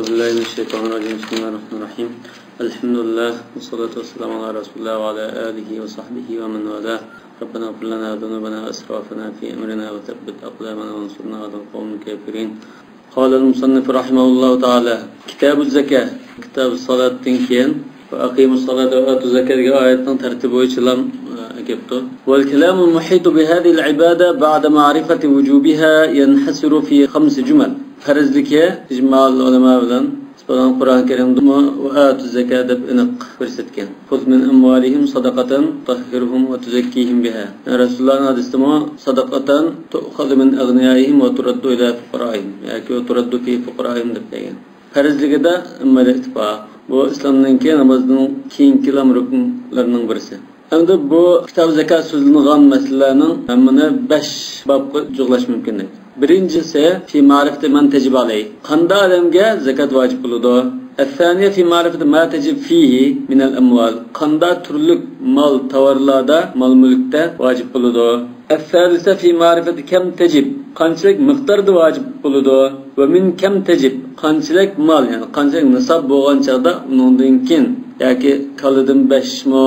بالله من الشيطان الرجيم بسم الله الرحمن الرحيم الحمد لله والصلاة والسلام على رسول الله وعلى آله وصحبه ومن والاه ربنا اغفر لنا ذنوبنا وأسرافنا في أمرنا وثبت أقدامنا وانصرنا على القوم الكافرين. قال المصنف رحمه الله تعالى كتاب الزكاة كتاب الصلاة تنكين وأقيموا الصلاة وآتوا الزكاة آية ترتيب وإسلام كبته. والكلام المحيط بهذه العبادة بعد معرفة وجوبها ينحصر في 5 جمل. Farzlikka ijmal ulamo bilan isbotan Qur'on Karimda وآتوا الزكاة deb aniq ko'rsatgan. Xuz min amwalihim sadaqatan tahhiruhum wa tuzakkihim biha. Rasululloh hadisida sadaqatan tu'khadhu min aghniyaihim wa turaddu ila fuqaraihim. Yoki turaddu fi fuqaraihim deb degan. Farzligida immal ittifoq. Bu islomning namozning keyingi ruknlarining birisi. Endi bu kitob zakat so'zlangan masalalarning hammani 5 bobga jug'lash mumkin. Birincisi fi ma'rifati man tajib alayh. Qanda odamga zakat vojib bo'ladi. الثانية في معرفة ما تجب فيه من الأموال. قندا ترلك مال تورلادا مال ملكتا واجب بلدو. الثالثة في معرفة كم تجب. قنچلك مقدار دا واجب بلدو. ومن كم تجب. قنچلك مال يعني قنچلك نصاب بوغان چاقدا unundan kin. Yaki kalıdın 5 mo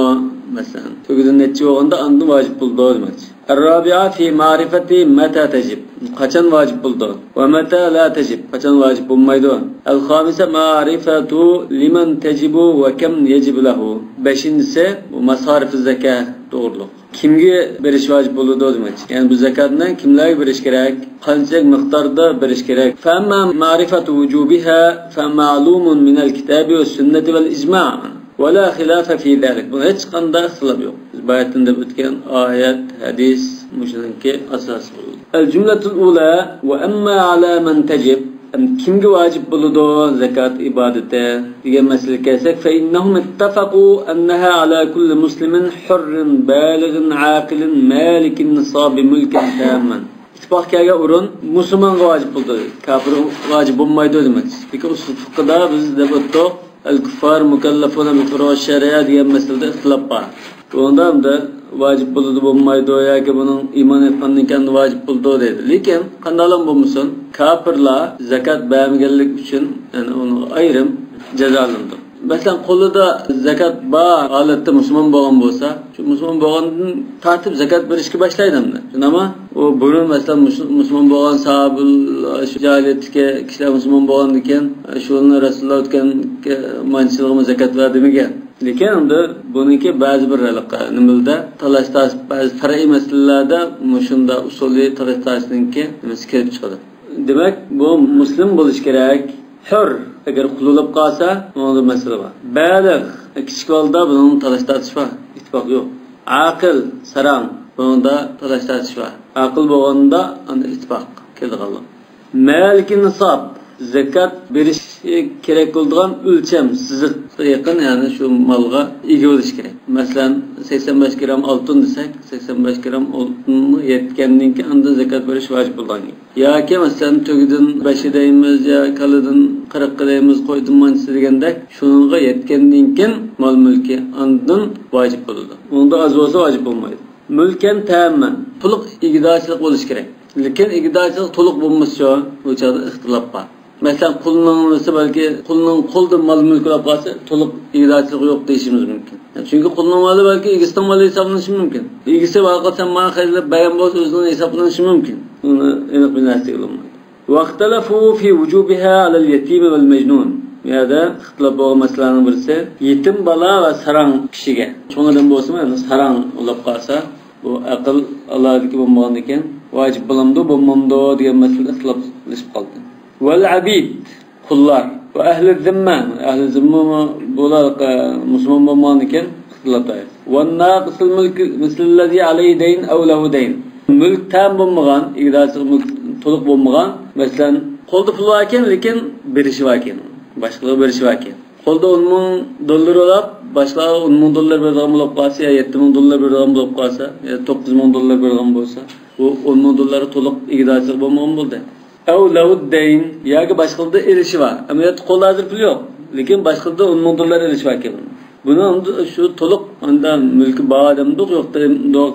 مثلا. Tugudun netçi oğanda andı vacip buldu demek. الرابعة في معرفة متى تجب. قچن واجب buldu. ومتى لا تجب. قچن واجب bulmaydı. الخامسة معرفة لمن تجب وكم يجب له. Beşincisi masarif zekat doğruluk. Kimge beriş vacip buldu demek. Yani bu zekatdan kimlerge beriş gerek? Qanchalik miqdorda beriş gerek? Famma ma'rifatu wujubiha fa ma'lumun min al-kitabi ve sünneti vel icma'. ولا خلاف في ذلك. Bu hiç qanday ixtilof yo'q. Biz bayatında o'tgan oyat, hadis mushuninki asos bo'ldi. El-jumlatul ula ve amma ala man tajib. Kimga vojib bo'ladi zakat ibodati degan masalaga kelsak, fa innahum ittafaqu annaha ala kulli muslimin hurrin balighin aqilin malikin nisab mulkin tamman. İttifaq kelgan o'rin musulmonga vojib bo'ladi. Kafir vojib bo'lmaydi demak. Lekin usul fiqhda biz deb o'tdik el-kuffar mukallafuna bi furu' şeriat degan masalada ixtilof bor. Bunda ham vojib bo'ladi bo'lmaydi yoki buning iymon etgandan keyin vojib bo'ladi deydi. Lekin qanday bo'lmasin, kafirlar zakat bermaganlik uchun yani uni ayrim jazolandi. Masalan, qo'lida zakat bor holatda musulmon bo'lgan bo'lsa, shu musulmon bo'lgandan tartib zakat berishga boshlaydi hamda. Shunami? O burun masalan musulmon bo'lgan sahobil shu jahiliyatga kishilar musulmon bo'lgandan keyin shuni Rasululloh o'tgan manchilig'imiz zakat ver demagan. Lekin endi buniki ba'zi bir nimalarda talash-tarash ba'zi far'iy masalalarda shunda usuliy talash-tarashninki nimasi kelib chiqadi. Demak, bu muslim bo'lish kerak. Hur agar qululib qolsa, unda masala bor. Baligh kichik bolda buning talash-tarash bor, ittifoq yo'q. Aqil, sarang bunda talash-tarash bor. Aqil bo'lganda unda ittifoq keldiganlar. Malikin nisob zakat berish kerak bo'lgan o'lcham sizga yaqin, ya'ni shu malga ega bo'lish kerak. Masalan, 85 gram oltin desak, 85 gram oltinni yetgandan keyin undan zakat berish vojib bo'lgan. Yoki masalan, to'gidin 5 deymiz yo kalidin 40 deymiz, qo'ydin manchisi degandek, shunga yetgandan keyin mol mulki undan vojib bo'ladi. Unda az bo'lsa vojib bo'lmaydi. Mulkan tamman, to'liq igdorchilik bo'lish kerak. Lekin igdorchilik to'liq bo'lmasa, bu chaqda ixtilof bor. Mesela kulunun belki kulunun kulda mal mülk olab qalsa to'liq igdorchilik yo'q deyishimiz mumkin. Çünkü kulunun malı belki igiston malı hisoblanishi mumkin. İgisi vaqtdan mana xayrlab bayan bo'lsa o'zining hisoblanishi mumkin. Uni aniq bilmaslik bo'lmaydi. Vaqtalafu fi wujubiha ala al-yatim wal majnun. Ya'da ixtilof bo'lgan masalalarning birisi yetim bola va sarang kishiga. Cho'ngadan bo'lsa, mana sarang olab qalsa, bu aql Allohniki bo'lmagan ekan, vojib bo'lamdi, bo'lmamdi degan masalada ixtiloflashib qoldi. والعبيد kullar ve ehli zimma bular musulmon bo'lganidan ixtiloflar. Ve naqisul mulk mislallazi alayhi dayn aw lahu dayn. Mulk tam bo'lmagan, igdorchilik mulk to'liq bo'lmagan, masalan, qo'lda pul bor ekan, lekin berishi bor ekan, boshqalarga berishi bor ekan. Qo'lda 10,000 dollar olib, boshqalarga 10,000 dollar bergan bo'lib qolsa, yo 7,000 dollar bergan bo'lib qolsa, yo 9,000 dollar bergan bo'lsa, bu 10,000 dollar to'liq igdorchilik bo'lmagan bo'ldi. Ev lavuddayn yoki boshqada erishi var. Amaliyot qo'lda hozir pul yo'q, lekin boshqada 10,000 dollar erishi var ekan. Buni shu to'liq undan mulki bor odamda yo'q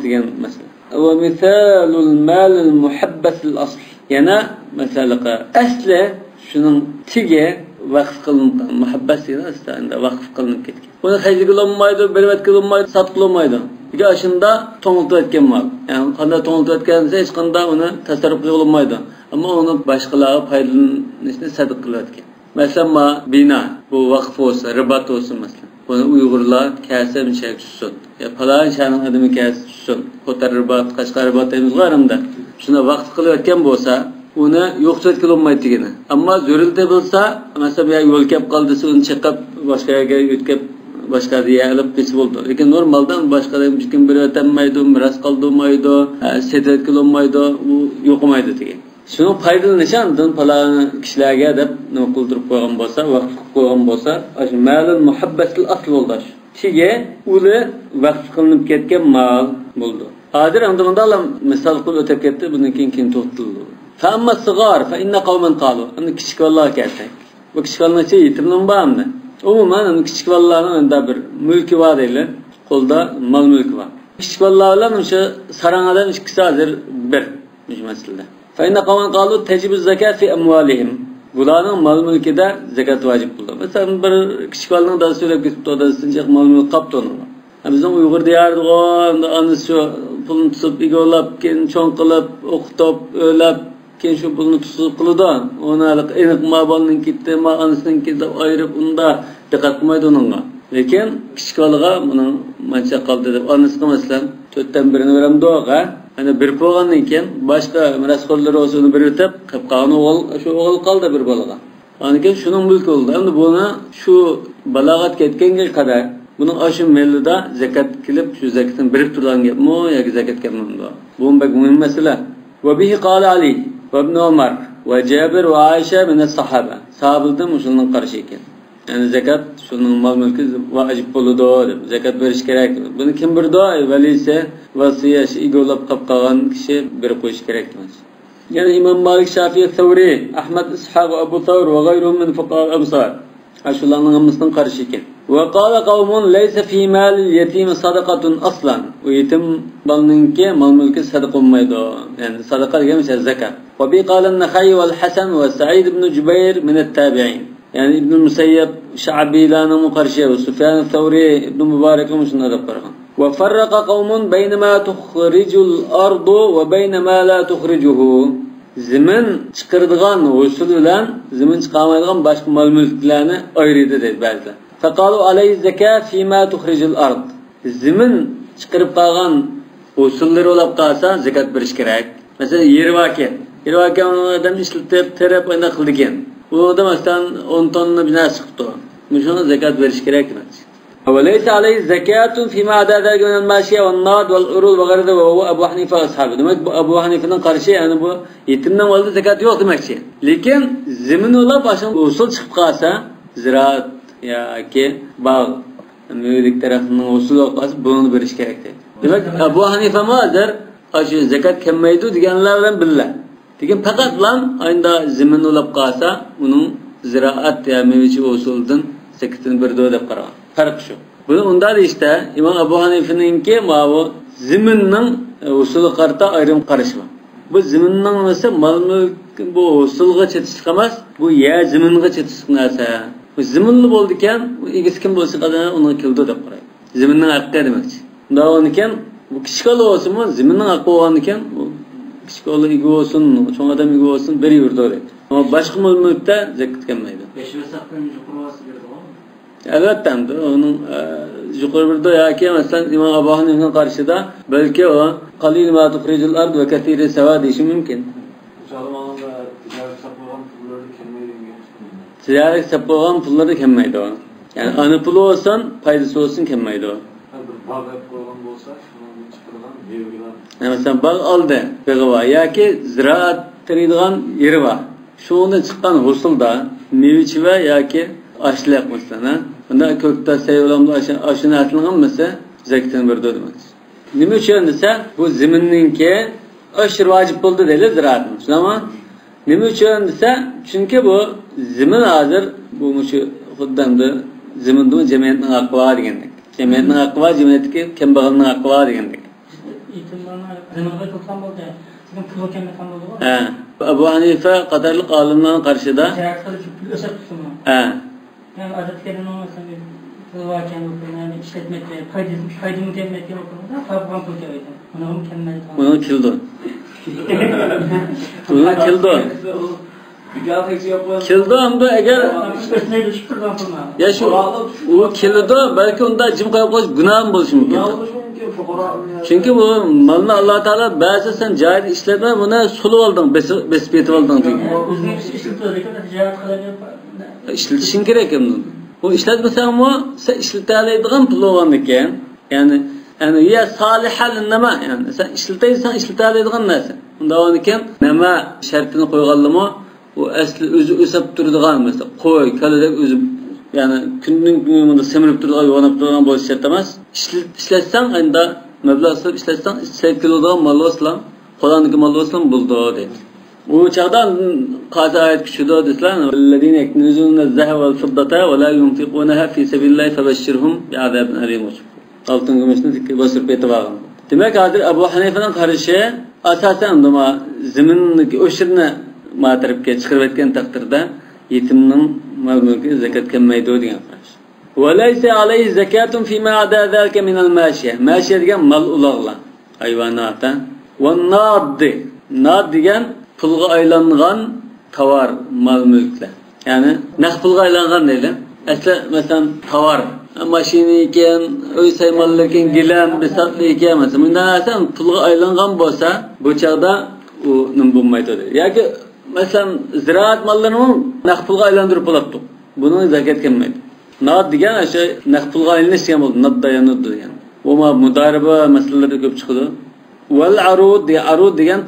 degan masala. Va misalul mal al muhabbas al asl. Yana masalaqa asli shuning tigi vaqf qilingan, muhabbat degan aslida vaqf qilinib ketgan. Buni hajga qilinmaydi, bervat qilinmaydi, sot qilinmaydi. Ega shunda to'ngilib o'tgan mal. Ya'ni qanday to'ngilib o'tgansa hech qanday uni tasarruf qilinmaydi. Ammo uni boshqalarga foydalanishni sadaqa qilayotgan. Masalan, bina bu vaqf bo'lsa, ribat bo'lsin masalan. Buni Uyg'urlar kasa mishak tutsin. Ya falan shaning adami kasa tutsin. Qotar ribat, qashqar ribat deymiz g'arimda. Shuna vaqf qilayotgan bo'lsa, uni yo'qsat qilinmaydi degani. Ammo zo'rilda bo'lsa, masalan, yo'l kelib qoldi, uni chiqib boshqa yerga o'tkab boshqa yerga olib ketib bo'ldi. Lekin normaldan boshqadan hech kim bir o'tmaydi, miras qoldirmaydi, sedat qilinmaydi, u yo'qmaydi degan. Shuni foydalanishi andan falan kishilarga deb nima qildirib qo'ygan bo'lsa, vaqf qilib qo'ygan bo'lsa, shu malul muhabbatil asl bo'ldi. Kiga uli vaqf qilinib ketgan mal bo'ldi. Hozir andamda misol qilib o'tib ketdi, bundan keyin to'xtaldi. Fa amma sigar fa inna qawman qalu. Endi kichik vallar kelsak. Bu kichik vallarcha yetimdan bormi? Umuman kichik vallarning bir mulki bor deylar. Qo'lda mal mulki bor. Kichik vallar bilan o'sha sarangadan ikkisi hozir bir masalada. Fa inna qawman qalu tajibu zakat fi amwalihim. Bularning mal mulkida zakat vojib bo'ldi. Masalan, bir kichik vallarning dadasi so'rab ketibdi, dadasidan mal mulk qopdi uni. Bizning Uyg'ur diyarida anisi shu pulni tutib, igolab, keyin cho'ng qilib, o'qitib, o'ylab, keyin shu pulni tutib qiladi. Uni aniq mabolning ketdi, ma anisining ketdi, ayirib unda diqqat qilmaydi unga. Lekin kichik bolaga buni mancha qoldi deb anisi masalan 4dan birini beramdi-a. Ana bir bo'lgandan keyin boshqa mirasxo'rlar o'zini bir o'tib, qilib qolgan o'g'il, shu o'g'il qoldi bir bolaga. Aniki shuning mulki bo'ldi. Endi buni shu balog'at ketganga qadar bunun aşı mellida zakat kilib shu zakatni berib turgan gapmi yoki zakat kelmamdi. Bu bak muhim masala. Ve bihi qala Ali ve ibn Umar ve Jabir ve Aisha min as-sahaba. Sahabadan musulmon qarshi ekan. Yani zakat şunun mal mülkü vacib bo'ladi deb zakat berish kerak. Buni kim birdi? Valisi vasiyat igolab qolib qolgan kishi berib qo'yish kerak emas. Yani İmam Malik, Shafi'i, Thawri, Ahmad, Ishaq ve Abu Thawr ve gayruhum min fuqaha al-amsar. Aşularning hammasından qarshi ekan. Ve qala qawmun laysa fi mal al-yatim sadaqatun aslan. O yetim balninki mal mulki sadaqa olmaydi. Yani sadaqa degan şey zakat. Ve bi qala an-Nakhai ve al-Hasan ve Sa'id ibn Jubayr min at-tabi'in. Yani İbn Musayyib, Şa'bi'larning qarshi ve Sufyan al-Thawri, Ibn Mubarak shunday deb qargan. Ve farraqa qawmun baynama tukhrijul ardu ve baynama la tukhrijuhu. Zimin chiqirdigan usul bilan zimin chiqarmaydigan boshqa mol mulklarni ayirdi deydi ba'zilar. Faqalu alayhi zakat fima tukhrijul ard. Zimin chiqirib qolgan usullar olib qolsa zakat berish kerak. Masalan, yer vaken odam ishlatib, terib unda qildi ekan. Bu odam masalan 10 tonna bina chiqibdi. Shuna zakat berish kerak emas. وليس عليه زكاة فيما عدا ذلك من الماشية والناد والعروض وغيره وهو أبو حنيفة وأصحابه. Demek bu Abu Hanife'nin karşı yani bu yetimden valide zekat yok demekçi. Lekin zemin olab aşın usul çıkıp kalsa ziraat ya ki bağ müzik tarafından usul olsa bunu beriş gerekti. Demek Abu Hanife mazır aşı zekat kemmeydi diyenlerden billah. Lekin fakat lan aynı zemin olab kalsa bunun ziraat ya müzik usuldan zekatını bir doğru yapar. Fark şu. Bunu onda da işte İmam Abu Hanife'ninki bu ziminin usulü karta ayrım karışma. Bu ziminin mesela mal mülk bu usulga çetişmez. Bu ya ziminga çetişmezse. Bu ziminli boldiken bu ikisi kim bolsa kadar onu kildi dep qaraydi. Ziminin hakkı demekçi. Daha onken bu kichik olsun mu ziminin hakkı olganiken bu kichik olı igi olsun, çoğ adam igi olsun beri yurdu deydi. Ama başka mal mülkte zekat kelmeydi. 5 vesaqdan yuqorisi berdi. Elbette onun yukarıda ya ki mesela İmam Abu Hanife'nin karşıda belki o qalil ma tukhrijul ard ve kathir sawad işi mümkün. Zamanında ticaret saplanan pulları kemmeydi. Ticaret saplanan pulları kemmeydi o. Yani anı pulu olsan faydası olsun kemmeydi o. Bağ koyulan olsa şunun çıkarılan vergiler. Yani mesela bağ aldı beği var ya ki ziraat teriydiğen yeri var. Şu ondan çıkan husulda meyveci var ya ki aşlı yapmışlar ha. Bunda kökte sevilamda aşını atılgan mesela zekatını verdi demek. Nima uchun desa bu ziminninki aşır vacip bo'ldi deydi ziraatni. Ama nima uchun desa chunki bu zimin hozir bu shu xuddamda ziminning jamiyatning haqqi bor degandek. Jamiyatning haqqi bor, jamiyatga kambag'alning haqqi bor degandek. Yetimlarni ziminga to'xtam bo'ldi. Sizin pul hükümetten oldu mu? Abu Hanife qatorliq olimlarning qarshida. Ticaret kılıp pul ösep tutulma. Yani adetlerin olmasa bir pul varken okulun yani işletmekle kaydımı devletli okulunda fabrikam pul keveydi. Ona mükemmel tamam. Bunu kildi. Bunu kildi. Kildi hamda eğer Üstüne düşüp puldan pulma. ya şu o kildi belki onda jim qo'yib qo'yish gunoh bo'lishi mumkin. Çünkü bu malını Allah Teala bazı sen cahil işletme buna sulu oldun, besip yetip oldun. İşletişin gerek yani. Bu işletmesen mi? Sen işletebildiğin pul olanken, yani ya salihal nema yani sen işletebildiğin neyse. Bunda olanken nema şartını koyganlımı o asli özü ösep durduğun mesela koy, kalacak özü yani günün semirip durduğun, yoğunlup durduğun bu şart emas. İşletsen aynı meblağ işletsen sevkildiğin mal olsun, Kur'an'daki mal olsun buldu dedi. Bu çağdan kaza ayet küçüğü dediler. "Ellezine yeknizuna az-zahaba vel-fiddata ve la yunfiqunaha fi sabilillahi febashshirhum bi'azabin alim." Altın gümüşünü basıp etibağın. Demek hazır Abu Hanife'nin karşı asasen doma zimindeki öşürüne mataripke çıkarıp etken takdirde yetiminin mal mülkü zekat kemmaydı degan qarış. Ve leyse aleyhi zekatun fima ada zalika min al-mashiye. Mashiye degan mal ulag'lar, hayvanata. Ve nad degan pulga aylangan tovar, mal mülkler. Yani naq pulga aylangan deydi. Asli mesela tovar, mashina ekan, uy saymallar ekan, gilam, bisatli ekan, mesela bundan asan pulga aylangan bo'lsa, bu chaqda u nim bo'lmaydi deydi. Yoki mesela ziraat mallarini naq pulga aylantirib bo'ladi. Buni zakat kelmaydi. Nad degan o'sha naq pulga aylanishgan bo'ldi, naddayanud degan. Bu mudariba masalalarda ko'p chiqadi. Val arud degan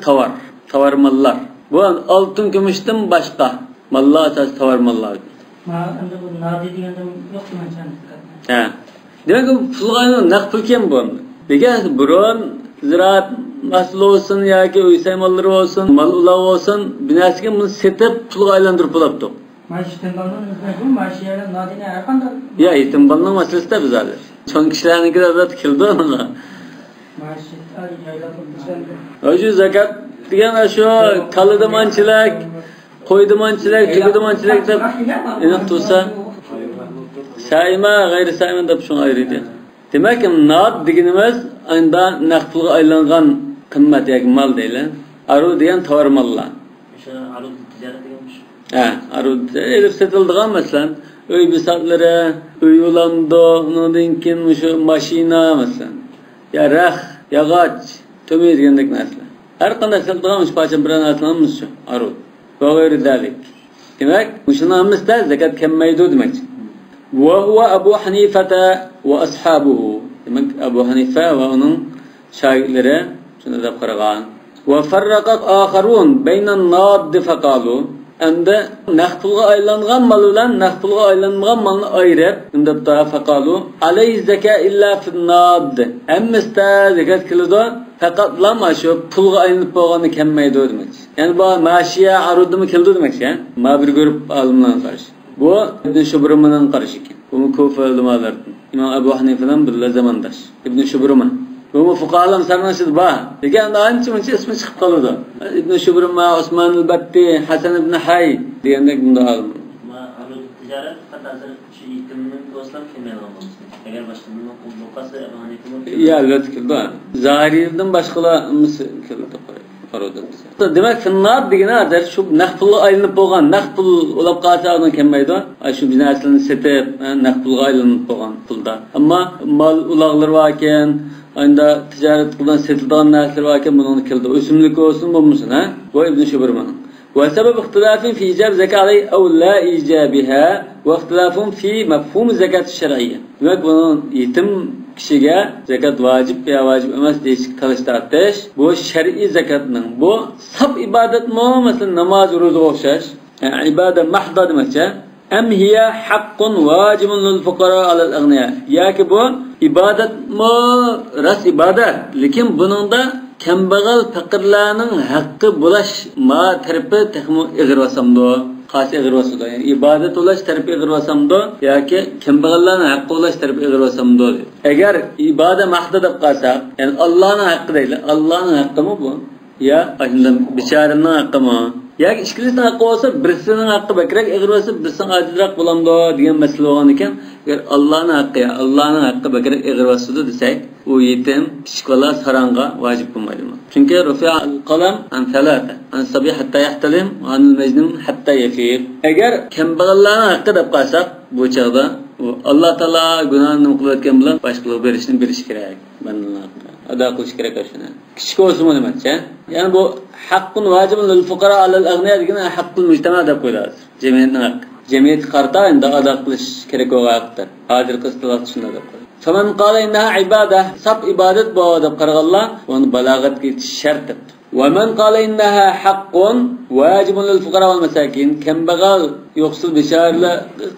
tovar mallar. Bu oltin kumushdan boshqa mallar asas tovar mallar. Endi bu nadi deganda yo'q demoqchiman. Demak pulga naq pul kim bu? Degan biron ziraat masala olsun yoki uy saymallari olsun, mal uloq olsun, binasiga buni setib pulga aylantirib bo'ladi. Maaştan balının bu maaşıyla nadine erkanlar. Ya yetim balının masalası da bizler. Çoğun kişilerinki de kildi ona. Maaşı aylarla Öcü zekat diyen şu kalıdımançılık, koydumançılık, tügüdümançılık da inak tutsa saima, gayri saima da şuna ayrıydı. Demek ki nad diyenimiz aynı nakpulga aylangan kımmet yani mal değil. Aru diyen tovar mallar. Mesela aru ticaret diyormuş. Arud elif setildiğin mesela öy bisatları, öy ulandı, onunkin şu maşina mesela. Ya rah, ya gaç, tümü edgendik mesela. Her kadar setildiğin şu parça bir anlatılanmış şu arud. Ve gayri dalik. Demek, müşünamız da zekat kemmeydu demek. Ve huve Abu Hanife'te ve ashabuhu. Demek Abu Hanife ve onun şahitleri şunu da kırgan. Ve ferrakat akharun beynen naddi fekalu. Endi naqpulga aylangan mal bilan naqpulga aylanmagan malni ayirib, unda da faqalu alayhi zakat illa fin-nad. Hammasta zakat qiladi, faqat lama shu pulga aylanib bo'lgani kelmaydi demak. Ya'ni bu mashiya arudimi keldi demak-ya. Ma bir ko'rib olimlarning qarashi. Bu Ibn Shubrumning qarashi ekan. Bu ko'p olimlardan. Imom Abu Hanifadan birga zamondosh. Ibn Shubruma bu fuqahalar sarnashid ba. Degan ancha-muncha ismi chiqib qoladi. Ibn Shubruma, Osman al-Batti, Hasan ibn Hay degandek bunda olim. Ma arud ticaret qatazir shu yetimning do'stlar kelmaydigan bo'lsa. Agar boshqa nima qo'llaqasa Abu Hanifa ya albatta keldi. Zahiriydan boshqalar keldi. Demak, finnat degani azar shu naq pulga aylanib bo'lgan, naq pul olib qolsa undan kelmaydi. Shu binasini setib, naq pulga aylanib bo'lgan pulda. Ammo mal uloqlar bor ekan, anda ticaret qilgan setilgan narsalar bor ekan, buni keldi. O'simlik olsun bo'lmasin, ha? Bu Ibn Shubrman. Ve sebep ihtilafin fi icab zekati ev la icabiha ve ihtilafun fi mefhum zekat şer'iyye. Demek bunun yetim kişiye zekat vacip veya vacip emas değişik kalışta ateş. Bu şer'i zekatının bu sab ibadet mi? Mesela namaz, ruzu okşaş. Yani ibadet mahda demekçe. Em hiye hakkun vacibun lil fukara alel agniya. Ya ki bu ibadet mi? Ras ibadet. Lekin bunun da kambag'al faqirlarning haqqi bo'lash ma tarafi texmo ig'irvasamdo qasi ig'irvasado yani ibodat bo'lash tarafi ig'irvasamdo yoki kambag'allarning haqqi bo'lash tarafi ig'irvasamdo agar ibodat maqda deb qolsa yani Allohning haqqi deydi Allohning haqqimi bu Ya aslında biçarenin hakkı mı? Ya ikkilisinin hakkı olsa birisinin hakkı bekirek egir olsa birisinin acizrak bulamdı diyen mesele olan iken eğer Allah'ın hakkı ya Allah'ın hakkı bekirek egir olsa desek o yetim küçük valla saranga vacip bulmaydı mı? Çünkü rufi'al kalam an thalata an sabih hatta yahtalim an mecnun hatta yafir. Eğer kembalların hakkı da kalsak bu çağda Allah Teala günahını kuvvetken bilen başkalığı verişini biriş gerek. Ada kılış gerek aşına. Küçük olsun mu demekçe? Yani bu hakkın vacibun lil fukara alel agniya degen hakkul mujtama da koyulur. Cemiyetin hakkı. Cemiyet kartayında ada kılış gerek o hakkıdır. Hazır kıstılat şunda da koyulur. Faman qala innaha ibada sab ibadet bu adab qaragalla onu balagat ki şarttır. ومن قال إنها حق واجب للفقراء والمساكين كم بغال يقصد بشارla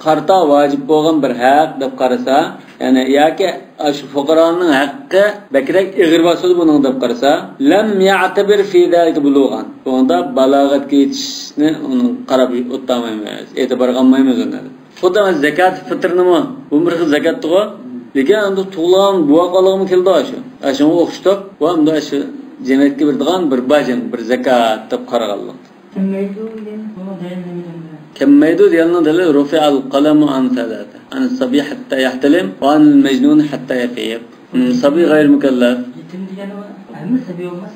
qarta vacib bo'lgan bir haq deb qarasa yani yoki shu fuqaroning haqqi bakrak ig'ir bosadi buning deb qarasa lam ya'tabir fi zalika bulughan unda balog'atga yetishni uni qarab o'tmaymiz e'tibor qilmaymiz unda xuddi zakat fitrnimi bu bir xil zakatdir lekin unda tug'ilgan buvoqaligim keldi shu o'qishdik va unda shu cennetke bir dağın bir bacın bir zekat tab qaragallık. Kemmeydu diyanın dili rufi'al qalamu an thalata. An sabih hatta yahtalim ve an mecnun hatta yafiyib. Sabih gayr mükellef. Yetim degeni hamma sabiy olmaz.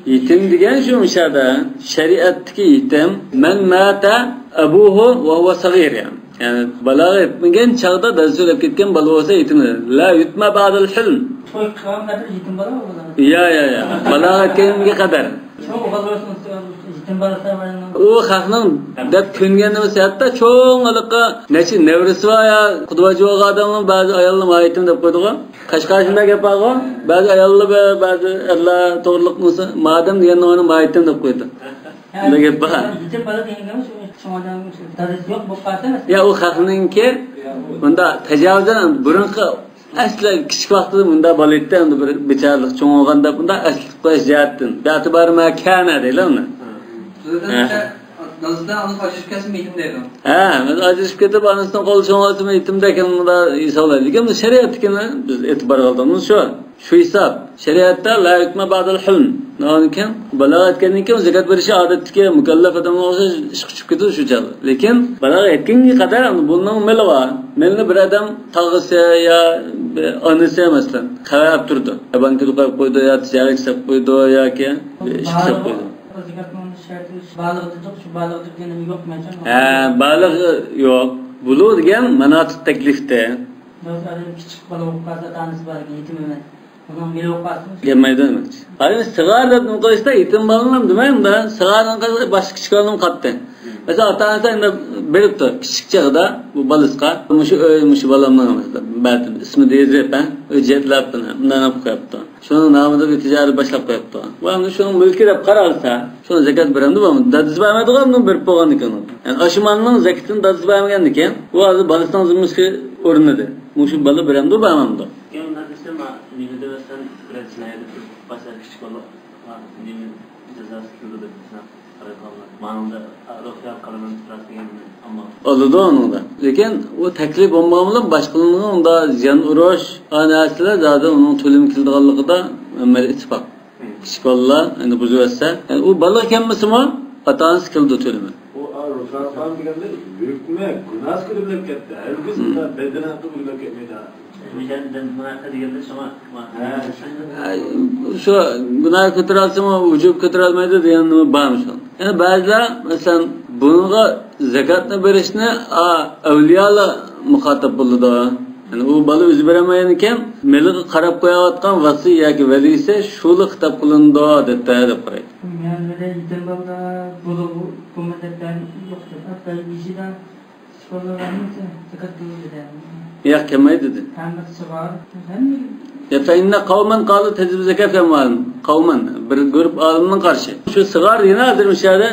Yetim degen şu müşahada şeriatdagi yetim men mata abuhu ve huve sagir yani. Yani balağa etmegen çağda da söylep ketken bala olsa yetimdir. La yutma ba'dal hilm. Toy qilgan kadar yetim bala bo'ladi. Ya. Balağa etkenге kadar. Çok balıyorsunuz yetim balasa var. O xalqning deb ko'nganimiz hatto cho'ng'iliqqa nechi nevrisi va ya qudvachi odamlar ba'zi ayollar mayitim deb qo'ydi-ku. Qashqashida gap bor-ku. Ba'zi ayollar ba'zi Allah to'g'riliq bo'lsa, madam degan uni mayitim deb qo'ydi. Bunday gap bor. Yetim bala degani shu odam darisi yo'q bo'lib qolsa. Ya u xalqningki bunda tajovuzdan burunqi asli kichik vaqtida bunda bolaydi endi bir bechoralik cho'ng'og'anda bunda asli qo'yish jihatdan ba'tibar makana deylar uni. Nazdan alıp acışıp kesme yetim deydi. Acışıp ketip anasından qo'li cho'ng'otib yetimda ekanida hisoblaydi. Lekin bu shariatga biz e'tibor qilganimiz shu. Shu hisob. Shariatda la yutma ba'dal hulm. Nonikan balag'a etgandan keyin zakat berishi odatdagi mukallaf odamga o'xshash ish chiqib ketadi shu chog'da. Lekin balag'a etganga qadar bundan meli bor. Melni bir odam tog'isi ya onasi masalan qarab turdi. Bankada qo'yib qo'ydi yo tijorat qilib qo'ydi yoki ish qilib qo'ydi. Balık degeni yok mu? Balık yok. Bulu degan manat taklifda. Bazıları küçük balık olsa tanesi var yetim emas. Onun biri olsa gelmaydi demek. Hayır, sigar deb qo'yishda yetim bolalar demayman da, sigarning boshqa kichik olim qatdi. Mesela ata-onasi endi beribdi kichik chaqda bu balisqa, mushu balamdan mesela. Ba'zi ismi deyilib, o'jetlab bundan olib qo'yibdi. Şunun namida bir tijorat boshlab qo'yibdi. Va uni shuni mulki deb qaralsa, shuni zakat beramdi va dadis bermaydigan uni berib qo'ygan ekan. Yani oshimonning zakatini dadis bermagan ekan, u hozir balisdan zimmiski o'rnida. Mushu bala beramdi bermamdi. Yolun hadisinde ma nimede ve sen üretsinaydı başlar küçük ola nimin cezası kıldı mesela arakallar. Manında ruhiyat kalanın sırası geldi ama. Oldu onun da. Lekin o teklif olmamalı başkalarının onda ziyan uğraş anasıyla zaten onun tölüm kıldığı da Ömer ittifak. Küçük olalar yani bu züvetse. Yani o balık kendisi mi? Atanız kıldı tölümü. O ruhiyat kalan degende büyükme günah kılıp gitti. Herkes bunda beden hakkı kılıp gitmedi. Şu günah kötüralsa mı, vücub kötüralmaydı diyenimi bağırmış oldu. Yani bazılar mesela bununla zekatını verişine evliyalı muhatap buldu. Yani o balı özü veremeyen iken meliki qarab qo'yayotgan vasi yoki vali ise şulu hitap qilindi deb tayyorlab qo'yadi. Yani böyle yetim balda bu milletler yoktur. Hatta bizden şuralarının zekat kılıyor. Ya kemaydi dedi. Ya fa inna qavman qalu tajib zakat amwalin. Qavman bir grup olimning qarshi. Shu sigar yana hozir mishada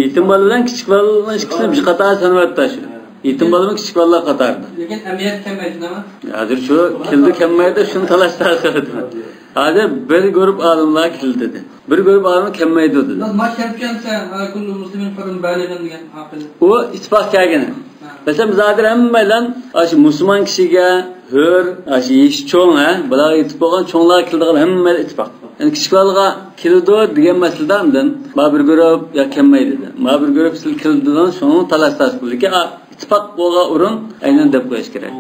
yetim boladan kichik bolalar ikkisini bir qator sanayapti shu. Yetim bolaning kichik bolalar qatorida. Lekin emniyet kemaydi nima? Hozir shu kildi kemaydi, shuni talashlar qiladi. Hozir bir grup olimlar kildi dedi. Bir grup olim kemaydi dedi. Maşhurchansa kullu muslimin farun balighan degan aql. O ittifoq kelgan. Mesela biz hozir hammalar shu musulmon kishiga hur, shu ish cho'ng, bular yetib bo'lgan cho'nglar kildigan hamma ittifoq. Yani kichik bolaga keldi degan masaladan bir guruh ya kelmaydi dedi. Bir guruh sil keldidan şunu talash qildi. İttifaq bo'lgan o'rin aynan deb qo'yish kerak.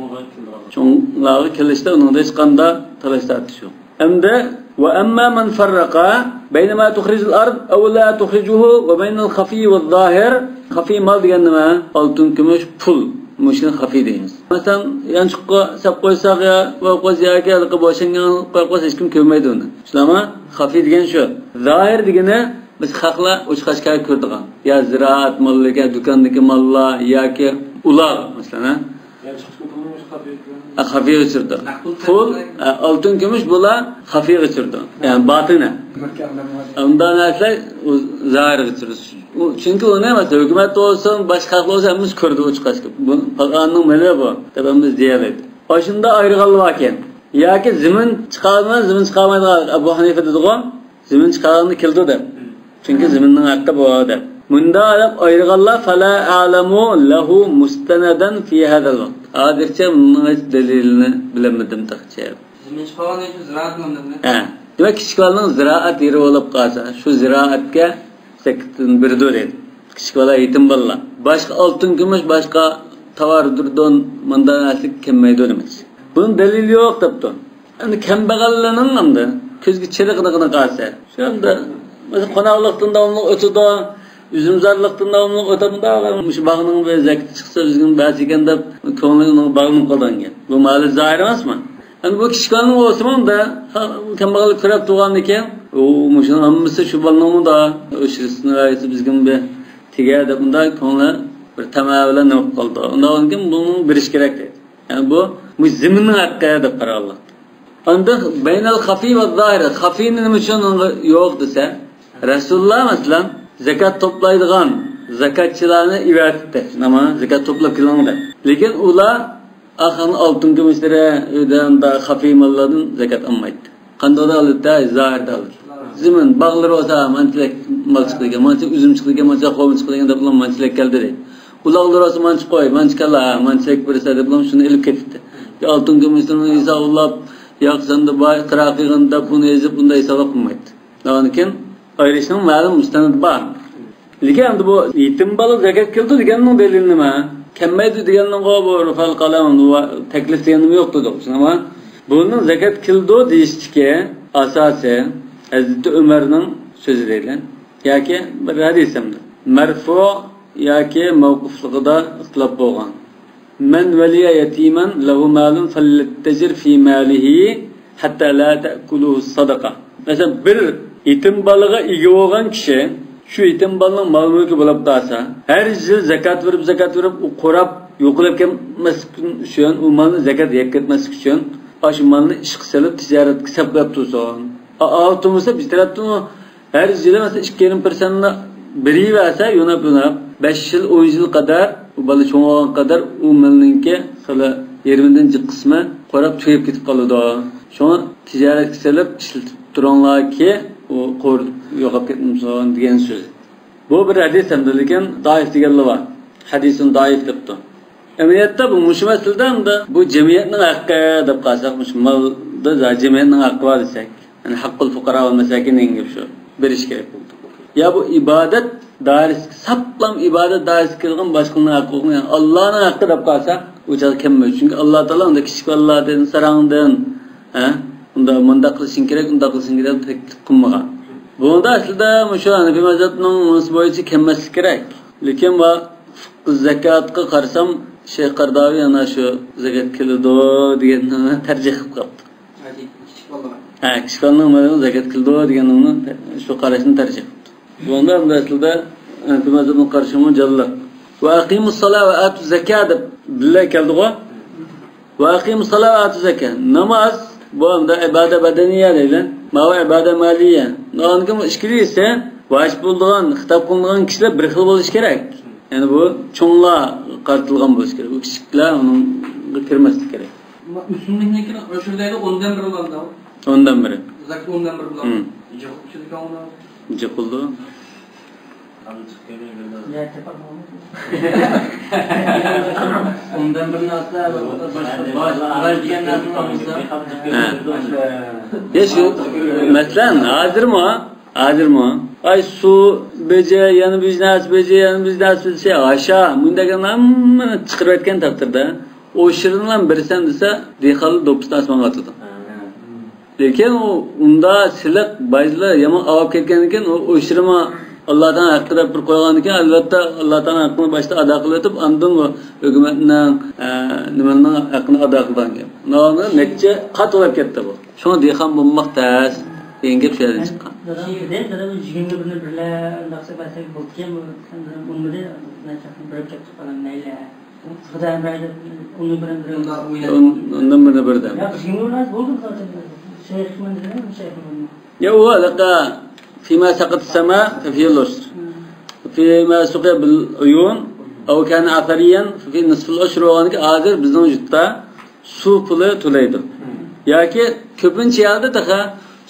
Cho'nglarga kelishda uningda hech qanday talash tartish yo'q. Endi va amma man farraqa bayna ma tukhrijul ard aw la tukhrijuhu va bayna al-khafi wal-zahir. Khafi mal degan nima? Oltin, kumush, pul. Muşun xafi deymiz. Masalan, yanchiqqa sap qo'ysak ya va qo'ziyaga alqi boshlangan qo'ysa hech kim ko'rmaydi uni. Shunami? Xafi degan shu. Zohir degani biz xalqlar o'chqashga ko'rdigan. Ya ziraat molligi, do'kondagi mollar yoki ular masalan, xafi o'chirdi. Pul, oltin, kumush bular xafi o'chirdi. Ya'ni botina. Undan narsa zohir o'chirdi. Çünkü o ne mesela hükümet olsun, başka halk olsa hepimiz kördü o çıkaşkı. Bu pakanın meleği bu. Hepimiz diyemeyiz. Başında ayrıgalı varken. Ya ki zimin çıkarmaz, zimin çıkarmaydı. Ebu Hanife dedi o. Zimin çıkarını kildi de. Çünkü ziminin hakkı bu da. Bunda alıp ayrıgalılar فَلَا أَعْلَمُ لَهُ مُسْتَنَدًا فِي هَذَا الْوَقْتِ. Adirçe bunun hiç delilini bilemedim takçı. Zimin çıkarını için ziraat mı dedi? He. Demek küçük balının ziraat yeri olup kalsa, şu ziraatke sektin bir dönem. Küçük bala eğitim balla. Başka altın gümüş, başka tavar durduğun mandanaslık kemmeye dönemez. Bunun delili yok tabi. Yani kembeğallının andı. Közgü çelikini kalsa. Şu anda mesela konaklıktın davamlık ötüdü. Üzümzarlıktın davamlık ötüdü. Bağının ve zekti çıksa bizgin bahsiyken de konuğunun bağının kaldan gel. Bu mali zahir olmaz mı? Yani bu küçük balının olsun da kembeğallık kırap tuğan iken o muşun ammısı şu balınımı da öşürsünü ayısı bizgin bir tigerde bunda konular bir tamamen ne oldu. Ondan sonra bunun bir iş gerek değil. Yani bu ziminin hakkıya da para Allah. Ancak beynel hafi ve zahire, hafinin için yok dese, Resulullah mesela zekat toplaydıgan zakatçılarını ibadet etti. Ama zekat toplayıp kılandı. Lakin ular ahın altın gümüşlere öden da hafi mallardan zekat almaydı. Kanda da alır da zahir de alır. Zimin bağları olsa mançilek mal çıkırken, mançilek üzüm çıkırken, mançilek kovun çıkırken de bulan mançilek geldi de. Ulağlar olsa mançı koy, mançikala, mançilek birisi de bulan şunu elip getirdi. Altın gümüşlerini hesabıllap, yaksan da kırakıgın da bunu ezip bunda hesabı kılmaydı. Onun için ayrışının malum müstenid var. Lakin bu yetim balı zekat kıldı digenin delilini mi? Kemmeydi digenin bu rufal kalamın teklif digenim yoktu da. Ama bunun zekat kıldı deyiştiki asası Hazreti Ömer'nin sözleriyle ya ki bir hadisemdir. Merfu ya ki mevkufluğunda ıtlap boğan. Men veliye yetimen lehu malun fellettecir fi malihi hatta la te'kuluhu sadaka. Mesela bir yetim balığa ilgi olan kişi şu yetim balığın mal mülkü bulup dağsa her yıl zekat verip o korap yokulap gelmesi için o malını zekat yak etmesi için şu malını iş kısalıp ticaret kısap yaptırsan Ağıtımızda biz taraftan her yıl mesela 2% biri verse yonap 5 yıl 10 yıl kadar o balı çoğalan kadar o malınki hala 20'den kısmı korap tüyüp gidip kalıyordu. Şu an ticaret kısalıp işletip duranlar ki o kor yokap gitmişsin diyen söz. Bu bir hadis emdiliken daif diğerli var. Hadisin daif yaptı. Emniyette bu müşmesilden de bu cemiyetin hakkı da kalsakmış malda cemiyetin hakkı var desek. Yani hakkul fukara ve mesakinin gibi şu bir iş gerek oldu. Ya bu ibadet dairesi, saplam ibadet dairesi kılgın başkanın hakkı olsun. Yani Allah'ın hakkı da kalsa uçak kemmez. Çünkü Allah Teala onda küçük Allah'ın sarağından onda manda kılsın gerek, onda kılsın gerek teklif kılmağa. Bunda aslında şu an bir mezatının musboyucu kemmesi gerek. Lakin bu zekatka karsam Şeyh Kardavi yana şu zekat kılıdı diyenine tercih yaptı. Küçük balığın zekat kıldı diyenine şu karşısını tercih yaptı. Bunda aslında bir mezatının karşımı callar. Ve akimus salat ve atu zekat billahi keldi o. Ve akimus salat ve atu zekat. Namaz bu anda ibadet bedeniye değil. Ma ibadet maliye. Onun gibi işkili ise vacip bulduğun, hitap kılınған kişiler bir xil buluş gerek. Yani bu çoğunluğa kartılgan buluş gerek. Bu küçükler onun kirmesi gerek. Müslümanlıkın ölçüldeki ondan biri olan da o. Ondan biri. Zaten ondan biri olan. Cıkıldı. Cıkıldı. Aldı çıkıyor böyle. Ya tepalım. Ondan bir narsa baş degan narsani olsa. Ya şu mesela hazırmı? Ay su beje yani biznes şey aşağı bundaganlar chiqirib aytgan taqdirda o shirinlar birsan desa dehqonlar do'ppisdan osmonga otadi. Lekin unda siliq bayzlar yomon olib ketgan ekan o shirma Allah'tan haqirab bir qo'ygan ekan albatta Allah'tan haqqini boshda ado qilib o'tib ondan hukumatning nimaning haqqini ado qilgan gap. Nima necha qat olib ketdi bu. Shuni dehqon bo'lmoq tas degan gap shulardan chiqqan. Dadam jigimga birlar naqsa basak bo'lgan umri nachaqni birib ketib qolgan mayli. Xudoyim bayda uni bilan Ondan birda. Ya jigimga bilan bo'ldi zaten. Şeyh Ya o alaka فيما سقط السماء ففي العشر فيما سقي بالعيون أو كان عثريا ففي نصف العشر وانك عادر bizning vücutta su puli to'laydi. Yoki ko'pincha yerda taqa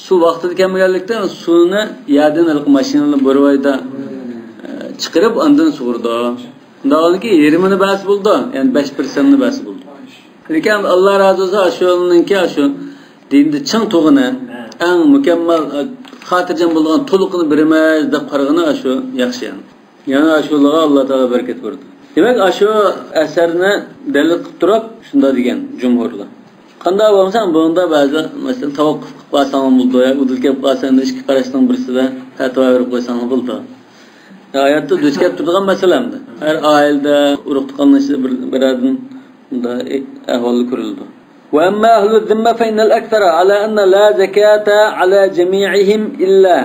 suv vaqtida kelmaganlikdan suvni yerdan ilq mashinalar borvoyda chiqarib ondan sug'urdi. Undaqki yerimini bas bo'ldi, ya'ni 5%ni bas bo'ldi. Lekin Alloh rozi bo'lsa shuninki shu dinda ching to'g'ini eng mukammal xotirjam bo'lgan to'liqini beramiz deb qarag'ini shu yaxshi yani. Yana shularga Alloh taolo barakat berdi. Demak, shu asarni dalil qilib turib shunda degan jumhurlar. Qanday bo'lsa bunda ba'zi masalan tavaqquf qilib qolsang bo'ldi, yoki udil kelib qolsang ishga qarashning birisida fatvo berib qo'ysang bo'ldi. Hayotda duch kelib turgan masalamda. Har oilada urug' tuqqanlashib biradin unda ahvol ko'rildi. وأما أهل الذمة فإن الأكثر على أن لا زكاة على جميعهم إلا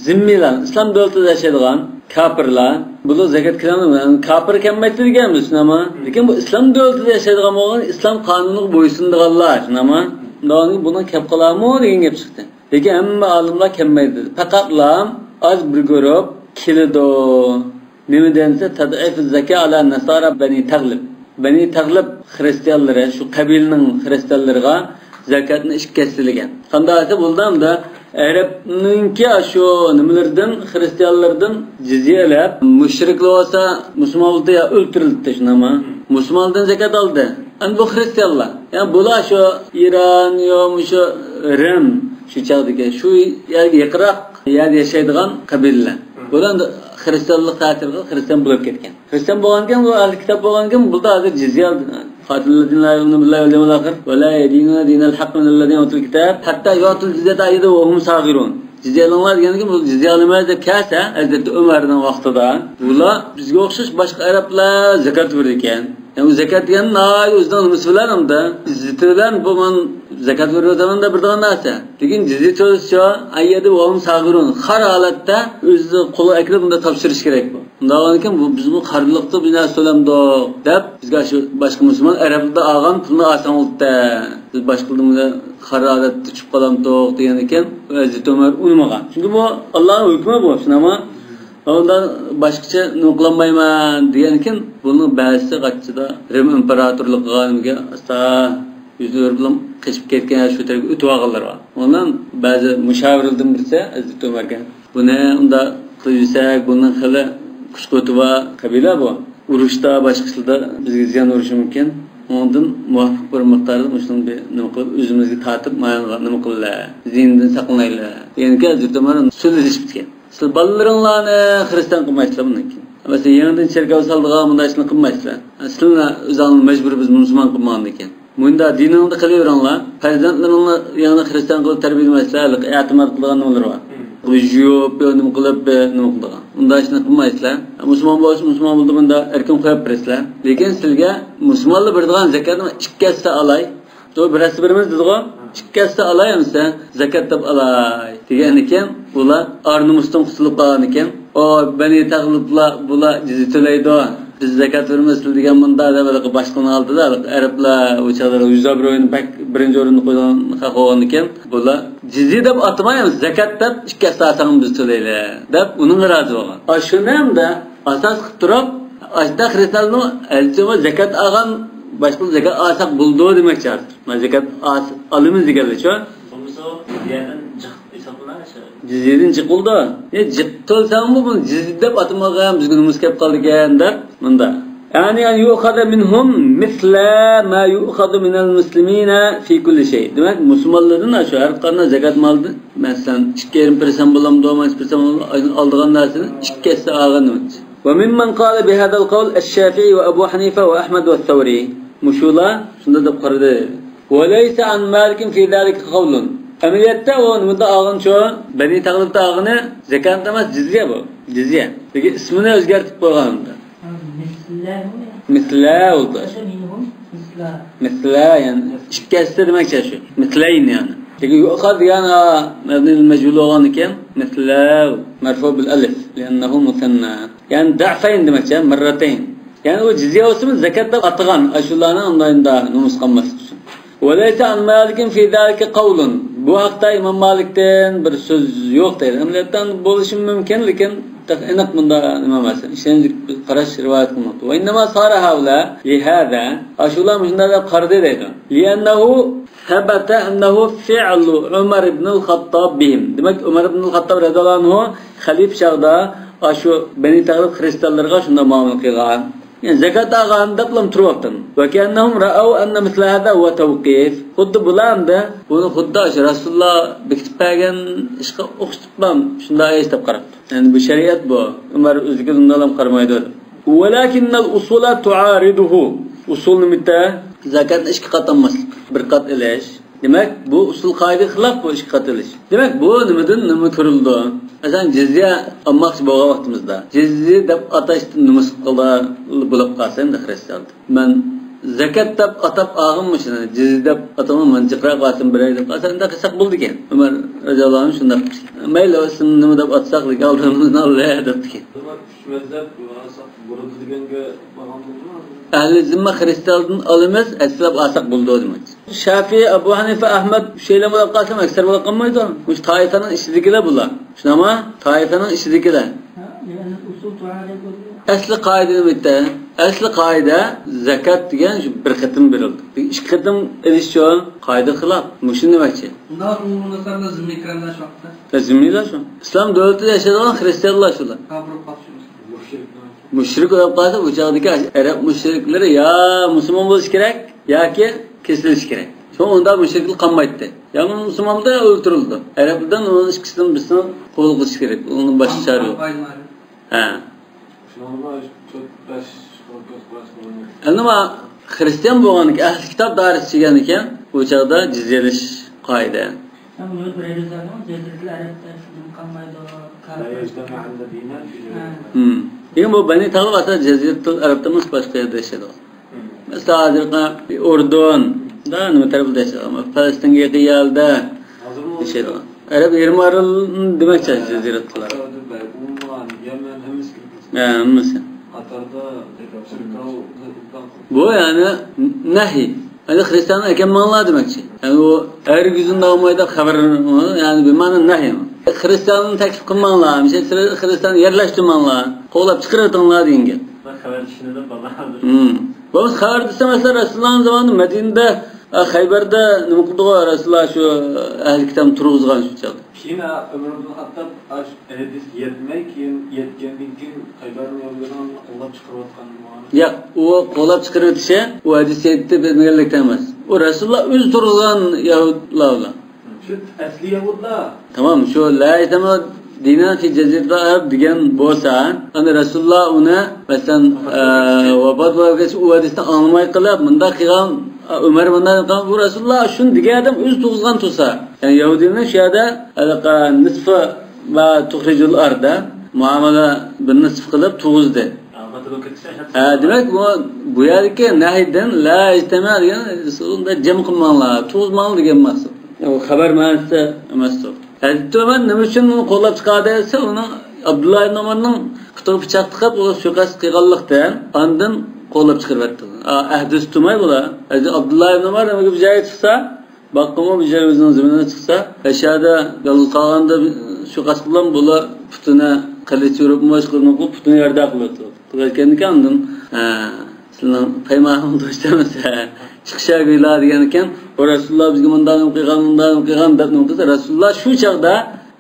zimmilar islom davlatida yashaydigan kafirlar bular zakat qiladi. Kafir kelmaydi deganmiz, nima? Lekin bu islom davlatida yashaydigan bo'lgan islom qonuniga bo'ysundiganlar, nima? Undaqki buni kep qilamo degan gap chiqdi. Lekin hamma olimlar kelmaydi. Faqatlam az bir guruh keladi. Nima densa tad'if zakat ala nasara bani Taghlib. Bani Taghlib xristianlari shu qabilning xristianlariga zakatni ish kesilgan. Qandaysa bo'ldimda Arabninki shu nimalardan xristianlardan jizya olib, mushriklar bo'lsa musulmonlarni ya o'ltirildi shunama. Musulmondan zakat oldi. Endi bu xristianlar. Ya'ni bular shu Iron yo shu Rim shu chaqdagi shu yaqinroq yerda yashaydigan qabillar. Bular xristianlik ta'sirida xristian bo'lib ketgan. Xristian bo'lgankan bu ahli kitob bo'lgankan burada hozir jizya oldi. Qatilladinlar billahi wal yawmil akhir va la yadinuna dinal haqq min alladhina utul kitab hatta yu'tul jizyata ayda wa hum sagirun. Jizya alınlar deganki bu jizya alınmaz deb kelsa Hazrat Umarning vaqtida bular bizga o'xshash boshqa arablar zakat verir ekan. Yani zakat degan o'zidan muslimanlarda izzatidan bu men zakat veradigan bir narsa. Lekin jizya to'lashcha ayda wa hum sagirun. Har holatda o'zi qo'li akrab bunda topshirish kerak bu. Undan ekan bu biz bu qarliqda bina so'lamdi deb bizga shu boshqa musulmon arablarda olgan pulni olsang oldi. Biz boshqalarga xarolat tushib qolamdiq degan ekan Hazrat Umar uymagan. Chunki bu Allohning hukmi bu, shunama. Ondan boshqacha nuqlanmayman degan ekan buni ba'zisi qachchida Rim imperatorligiga asta yüzler bilan qishib ketgan shu tarafga o'tib olganlar bor. Ondan ba'zi mushavirlardan birisi Hazrat Umarga buni unda qilsak bundan xili kuchqo'tiva qabila bu. Urushda boshqalarda bizga ziyon urishi mumkin. Ondan muvaffaq bir miqdorda shuni nima qilib o'zimizga tortib nima qillar, zindan saqlanaylar. Ya'ni Hazrat Umar so'zlashib ketgan. Siz balalaringlarni xristian qilmaysizlar bundan keyin. Masalan, yangidan cherkov saldigan bunday ishni qilmaysizlar. Sizlarni o'zinglarni majbur biz musulmon qilmoqdan ekan. Bunda diningni qilaveringlar. Farzandlaringni yangidan xristian qilib tarbiyalaysizlar, e'timod qilgan nimalar bor. Bu jiyop nima qilib nima qilgan. Bunday ishni qilmaysizlar. Musulmon bo'lsa musulmon bo'ldi bunda erkin qo'yib bersizlar. Lekin sizga musulmonlar beradigan zakatni ikkasi olay. To'y birasi birimiz dedigan ikkasi olayamsa zakat deb olay degan ekan ular arnumusdan qutulib qolgan ekan. O Bani Taghliblar bular jizya to'laydi. Biz zakat vermaslik degan bunda deb boshqani oldida arablar o'chalar 100 o'yin birinchi o'rinni qo'ygan ekan. Bular jizya deb atmaymiz, zakat deb ikkasi olsang biz to'laylar deb uning rozi bo'lgan. Shuni hamda asos qilib turib, ashda xristianlar alchoma zakat olgan başka zakat alsak buldu demek şart. Zakat alımız diyorlar şu. Olmasa diğerden hesaplar Cizyeden çıkıldı. Cik Tolsan bu bunu cizdep atmagan biz günümüz kep kaldı ekan bunda. Yani yu'khadu minhum misla ma yu'khadu minal muslimina fi kulli şey. Demek Müslümanların şu her kanına zekat maldı. Mesela 2,5% bolam doğma 2% aldığan narsını 2 kesse algan demek. Ve mimmen qala bi hadal qawl eş-Şafii ve Ebu Hanife ve Ahmed ve Thawri. Muşula şunda da qardı. Ve leysa an Malik'in fi zalika qawlun. Ameliyatda o bunda alğın çoğu Beni Tağlib'de alğını zekat emas cizye bu. Cizye. Peki ismini özgertip koyganında. Misla oldu. Misla yani şikkeste demek şu. Mislayn yani. Peki yuqad yani mebnil mecbul olan iken misla merfu bil alif liannahu musanna. Yani da'fayn demek ya marratayn. Yani o cizye olsun zekatta atgan aşularının onlarında numus qanması üçün. Ve leysa an Malik'in fi zalika qawlun. Bu haqda İmam Malik'ten bir söz yok deydi. Ameliyattan buluşum mümkün lekin enak bunda İmam Hasan. İşte qarash rivayet qilmoqda. Ve innama sara havla lihada aşular müşunda da qardı deydi. Liannahu sabata annahu fi'lu Umar ibn al-Khattab bihim. Demek Umar ibn al-Khattab radhiyallahu anhu xalif şahda aşu Beni Tağlib Hristiyanlarga şunda muamele qilgan. Yani zekat ağan daplam turuptan. Ve kennahum ra'aw anna misla hada huwa tawqif. Xuddi bulanda bunu xuddi Rasulullah bekitip bergen işqa o'qitibman. Shunda aytib qarab. Yani bu şeriat bu. Umar o'ziga qarmaydi. Walakinnal usula tu'ariduhu. Usul nimita zakat ishga qatanmaslik. Bir qat elish. Demek bu usul qoida xilaf bu ishga qatilish. Demek bu nima ko'rildi? Mesela cizye almak boğa vaktimizde. Cizye dep ataştı numus qila bo'lib qolsa endi Hristiyan. Ben zakat dep atap ağınmışım. Cizye dep atamam men jiqra qasım biray dep qasa endi qilsak bo'ldi ekan. Umar radhiyallohu anhu shunda mayli olsun nima deb atsak qaldırimizni Allah debdi. Mazhab burada deganga bağlan bo'ldimi? Ahli zimma Hristiyandan alımız eslab alsak bo'ldi demek. Şafii, Ebu Hanife, Ahmed şeyle bo'lib qolsa ekser bo'lib qolmaydi. Bu taifanın işidikiler bular. Şunama taifanın işidikiler. Asli qoida nimada? Asli qoida zakat degan shu bir qitim berildi. Ikki qitim edish uchun qoida xilaf. Mushun demakchi. Bundan umumda zimmi kiramlar şoqda. Zimmilar shu. Islom davlatida yashagan xristianlar shular. Mushrik bo'lib qolsa bu chog'dagi arab mushriklari ya musulmon bo'lish kerak yoki kesilish kerak. Şu onda müşriklik qanmaydi. Yani Müslüman da öldürüldü. Araplardan onun ikisinden birisini qol qilish kerak. Onun başı çare yok. Ha. Ama Hristiyan bo'lganlik, ahli kitob daris chigani ekan, bu chaqda jizyelish qoida. Degan bu Bani Tağlib ata Jaziratul Arabda emas boshqa yerda yashadi. Mesela hozirgi Urdun da nima tarafda yashadi, Falastinga qiyalda yashadi. Arab yermaril demakchi Jaziratul Arab. Mesela. Bu yani nahi. Yani Hristiyanlar ekenmanlar demekçi. Yani o her yüzünde olmayı haber yani bir mana nahi. Hristiyanın teklif kılmanlar, Hristiyan yerleştirmanlar, kovlap çıkartanlar deyin gel. Haber dışında da babadır. Bu haber dışında mesela Resulullah'ın zamanında Medine'de Hayber'de ne mutlu Resulullah şu ehli kitabın turuzgan şu çaldı. Yine Ömer bin Hattab hadis yetmek yetkenliğin Hayber'in yollarından kolap çıkartkan mı? Ya o kolap çıkartışa o hadis yetti belirlikten emez. O Resulullah öz turuzgan Yahudlarla. Şu asli Yahudlar. Tamam şu la itama dinen fi Cezir'de Arap diyen bolsa, hani Resulullah ona mesela vefat vakti o hadisten anlamay kılıp mında kılan Ömer bundan qan bu Rasulullah şun diye adam öz tug'izgan tursa. Yani Yahudiyning şu yerda alaqa nisfi va tuxrijul arda muamala bir nisf qilib tug'izdi. Demek bu yerdagi nahiydan la istama degan unda jam qilmanglar, tug'izmanglar degan maqsad. O xabar ma'nosida emas o. Hazrat Ömer nima uchun uni qo'llab chiqadi desa, uni Abdullah ibn Umarning qitirib pichoq tiqib, u suqas qilganlikdan ondan qo'llab chiqaribdi. Ahdis tumay bular. Abdullah ibn Umar nima bir joyga chiqsa, baqqimi bir joy o'zining zaminida chiqsa, ashada qolganda suqas bilan bular putini qilich urib, mosh qilib, putini yerda qilibdi. Qilgandan ondan sizlar qaymog'im do'stamasa chiqishagilar degan ekan, Rasulullah bizga bundan qilgan deb nima qilsa, Rasulullah shu chaqda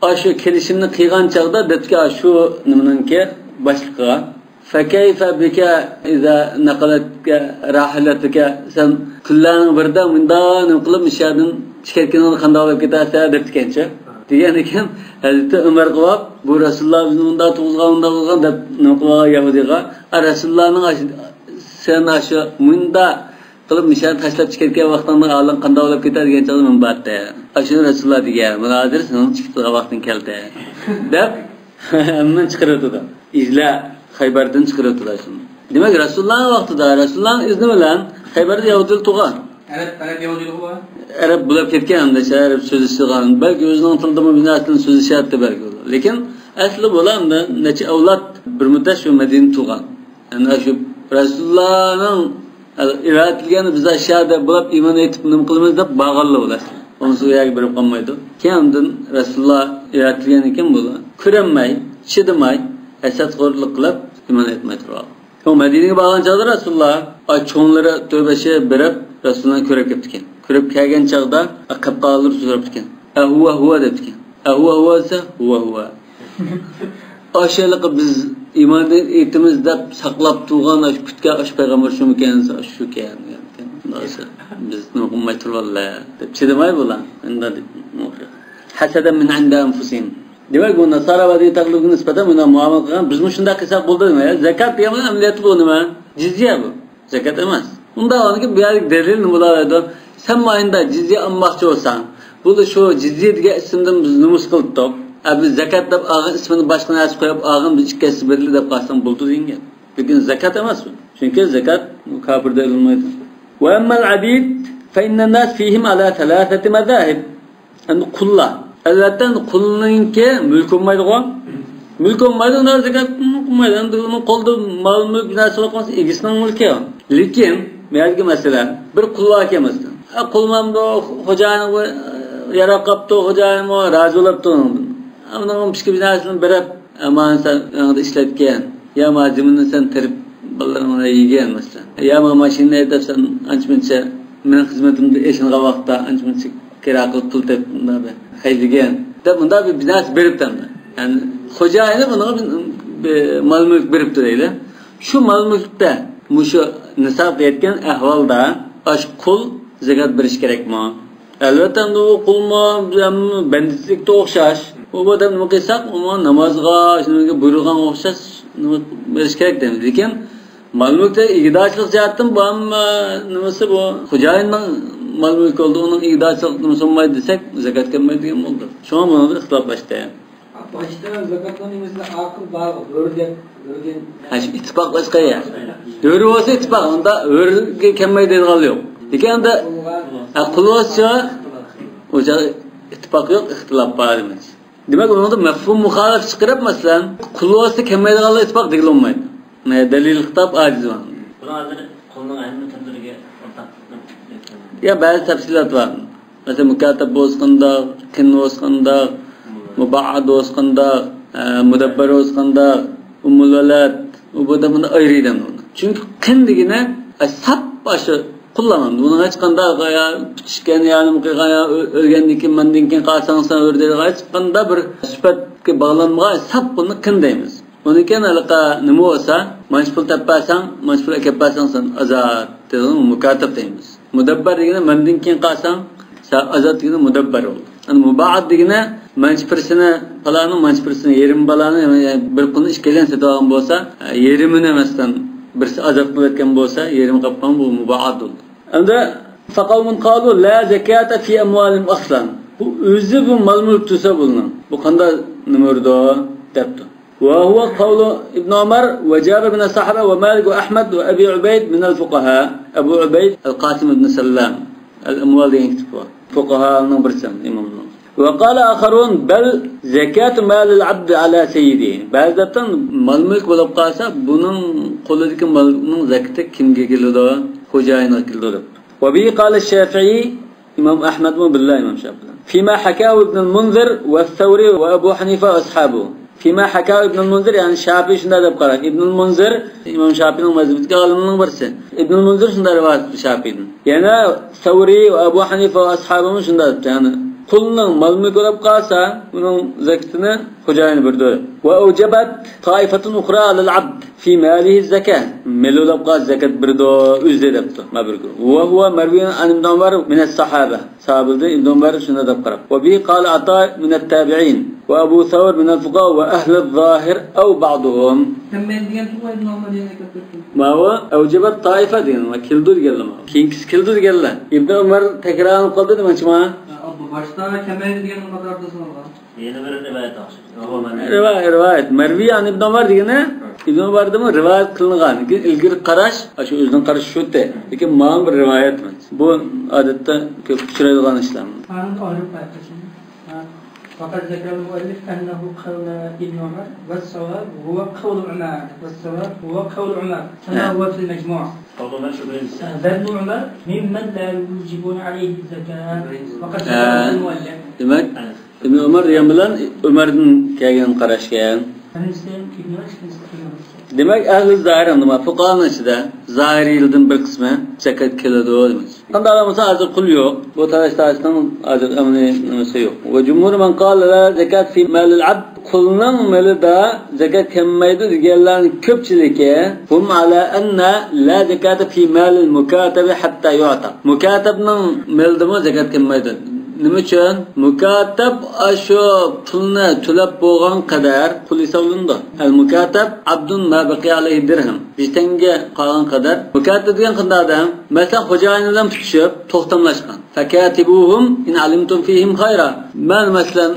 Aşı kelişimni qilgan chaqda debki shu nimaningki boshliqqa fakayfa bika iza naqalatka rahilatika sen kunlarning birida bundan qilib mishadin chikarkanini qanday olib ketasa debdikancha degan ekan Hazrati Umar qilib bu Rasululloh bizni unda tug'ilgan deb naqlagan Yahudiga Rasulullohning sen shu munda qilib mishani tashlab chikargan vaqtda olim qanday olib ketadi degan chog'da men batda ashuni Rasululloh degan mana hozir sen chiqib vaqting keldi deb men chiqaradi izla Xaybardan chiqaradi shuni demak Rasulullohning vaqtida Rasulullohning izni bilan Xaybarda Yahudlar tug'an Arab Yahudilik bor. Arab bo'lib ketgan unda Arab so'zlashgan balki o'zining tilida bilasini so'zlashyapti balki lekin asli bo'landa necha avlod bir muddat shu Madina tug'an ana shu Rasulullohning iratilgani biz aşağıda bo'lib iymon etib nima qilamiz deb bag'alla bo'ladi. Onsiz uyaga berib qolmaydi. Kimdan Rasululloh iratilgan ekan bular. Ko'rinmay, chidamay, hasadxo'rlik qilib iymon etmay turadi. O Madinaga borgan chog'da Rasululloh cho'nlari tövbashi berib Rasulullohni ko'rib ketgan. Ko'rib kelgan chog'da qapqalar so'rab ketgan. Huwa debgan. Huwa esa huwa. Aşağılık biz iman etimiz deb saqlab turgan shu kutgan shu payg'ambar shu ekan, shu ekan. Nasıl biz nima qilmay turiblar deb chidamay bo'lar. Endi hasadan min inda anfusihim. Demak bu nasara va taqlibga nisbatan buni muomala qilgan biz shunday qilsak bo'ldimi? Zakat degan amaliyoti bu nima? Jizya bu. Zakat emas. Unda oniki bu yerlik dalil nima bo'ladi? Sen mayinda jizya olmoqchi bo'lsan, bu shu jizya degan ismdan biz numus qilib Abi zakat deb ağın ismini başka narsa qo'yib ağın bir ikkisi birli deb qasam bo'ldi degan. Lekin zakat emas bu. Chunki zakat kafirda bo'lmaydi. Wa ammal abid fa inna nas fihim ala thalathati madahib. Endi qullar. Albatta qulninki mulk olmaydi-ku. Mulk olmaydi, ular zakat olmaydi. Endi uni qo'lda mol mulk narsa bo'lsa egisining mulki. Lekin menga masalan bir qullar ekanmiz. Qulmamda xo'jayini yaraqabdi, xo'jayim rozi bo'libdi. Amnağın pişki binasını berip aman sen işletken ya malzemeni sen terip ballarına yiygen mesela ya maşinle edip sen ançmınca benim hizmetimde eşin kavakta ançmınca kiraklık tut hep bunda be haydigen de bunda bir binas berip tanıdı yani hocayını buna bir mal mülk berip duruyla şu mal mülkte şu nisab etken ahvalda aş kul zekat beriş gerek mi? Elbette bu kul mu bendislikte okşaş o adam nima qilsak, umuman namozga, shunga buyurgan o'xshash nima berish kerak deymiz. Lekin ma'lumotda igdorchilik jihatdan bu nimasi bu xo'jayinning ma'lumot bo'ldi, uning igdorchilik nimasi bo'lmaydi desak, zakat kelmaydi degan bo'ldi. Shunga buni ixtilof başda. Başta zakatning nimasi aql bor, o'rgan. Hash ittifoqlashqa ya. O'ri bo'lsa ittifoq, unda o'rga kelmaydi degan yo'q. Lekin unda aql bo'lsa o'sha ittifoq yo'q, ixtilof bor emas. Demek onda mefhum muhalif çıkarıp mesela kulluğası kemmeyle ittifak değil olmaydı. Ne delil kitap aciz var. Buna hazır kolunun aynı türlüge ortak. Ya bazı tafsilat var. Mesela mukateb olskanda, kin olskanda, mubaad olskanda, mudabbar olskanda, umulvelat, bu da bunda ayrıydı. Çünkü kin digine sap başı kullanın. Bunu açıkanda ya pişken yani mukaya ölgendeki mendinken kalsansan örderi açıkanda bir süpetke bağlanmaya sap bunu kin deymiz. Onu iken alaka nima olsa, manşpul tappasan, manşpul ekeppasan sen azat dediğin mukatep deymiz. Mudabbar degine mendinken kalsan azat degine mudabbar oldu. Yani mubaad degine manşpirsine falanın manşpirsine yerim balanı yani bir konu işgelen sedavan bolsa yerimin emesden birisi azap etken bolsa yerim kappan bu mubaad oldu. Anda faqavmun qalu la zakata fi amwalihim aslan. Bu özü bu mal mülk tutsa bulunan. Bu kanda numurda depti. Ve huwa qawlu İbn Ömer ve Cabir bin Sahaba ve Malik ve Ahmed ve Ebi Ubeyd min el-fuqaha. Ebu Ubeyd el-Qasim ibn Sallam. El-amwal diye kitap var. Fuqaha'nın birisi imamlar. Ve qala akharun bel zakatu malil abd ala seyyidi. Bazıdan mal mülk bulup qalsa bunun qo'lidagi malning zakati kimga keladi? Xo'jayinga keladi. Ve bi qala Şafii İmam Ahmed mu billahi İmam Şafii. Fima hakahu İbn el-Munzir ve Thawri ve Ebu Hanife ve ashabu. Fima hakahu İbn el-Munzir yani Şafii shunda deb qarang. İbn el-Munzir İmam Şafii'ning mazhabiga olimlarning birisi. İbn el-Munzir shunda rivoyat Şafii'dan. Yana Thawri ve Ebu Hanife ve ashabu shunda yani pulning mal-mulk bo'lib qolsa, uning zakatini xo'jayini berdi. Va ujabat toifatun ukhra lil-abd fi malihi zakat. Melolab qaz zakat berdi o'zi debdi. Mabrur. Va huwa marwiyan an ibn Umar min as-sahaba. Sahabalar ibn Umar shunda deb qarab. Va bi qala ata min at-tabi'in va Abu Thawr min al-fuqaha va ahli az-zahir aw ba'dhum. Kimmen degan ibn Umar zakat berdi. Ma va ujabat toifa degan va kildu deganlar. Keyingi kildu deganlar. Ibn Umar takrorlanib qoldi demoqchimi? Bu boshda kimmen degan qatorda so'ralgan. Yana bir rivoyat oxshi. Rivoyat. Marvi an ibn Umar degani ibn Umardan rivoyat qilingan. Ilgari qarash, shu o'zining qarashi shu-da. Lekin ma'lum bir rivoyat emas. Bu odatda ko'p uchraydigan ishlar. Qanun olib qaytishim. Faqat zakar muallif annahu qawla ibn Umar va sawab huwa qawl Umar va sawab huwa qawl Umar. Kama huwa fi al-majmu'. Qawlan shu birinchisi. Ibn Umar mimman la yujibun alayhi zakat. Faqat zakar muallif. Demak, ibn Umar degan bilan Umardan kelgan qarashgan. Demak, ahli zahir nima? Fuqahaning ichida zahiriylardan bir qismi zakat keladi deymiz. Qanday bo'lsa hozir qul yo'q. Bu tarashdan hozir nimasi yo'q. Va jumhur man qala la zakat fi mal al-abd qulning malida zakat kelmaydi deganlarning ko'pchiligi hum ala anna la zakat fi mal al-mukatab hatta yu'ta. Mukatabning malida zakat kelmaydi. Nima uchun? Mukatab asho pulni to'lab bo'lgan qadar pul hisoblandi. Al-mukatab abdun ma baqiya alayhi dirham. Bitanga qolgan qadar. Mukatab degan qanday odam? Masalan, xo'jayin bilan tutishib, to'xtamlashgan. Fakatibuhum in alimtum fihim khayra. Men masalan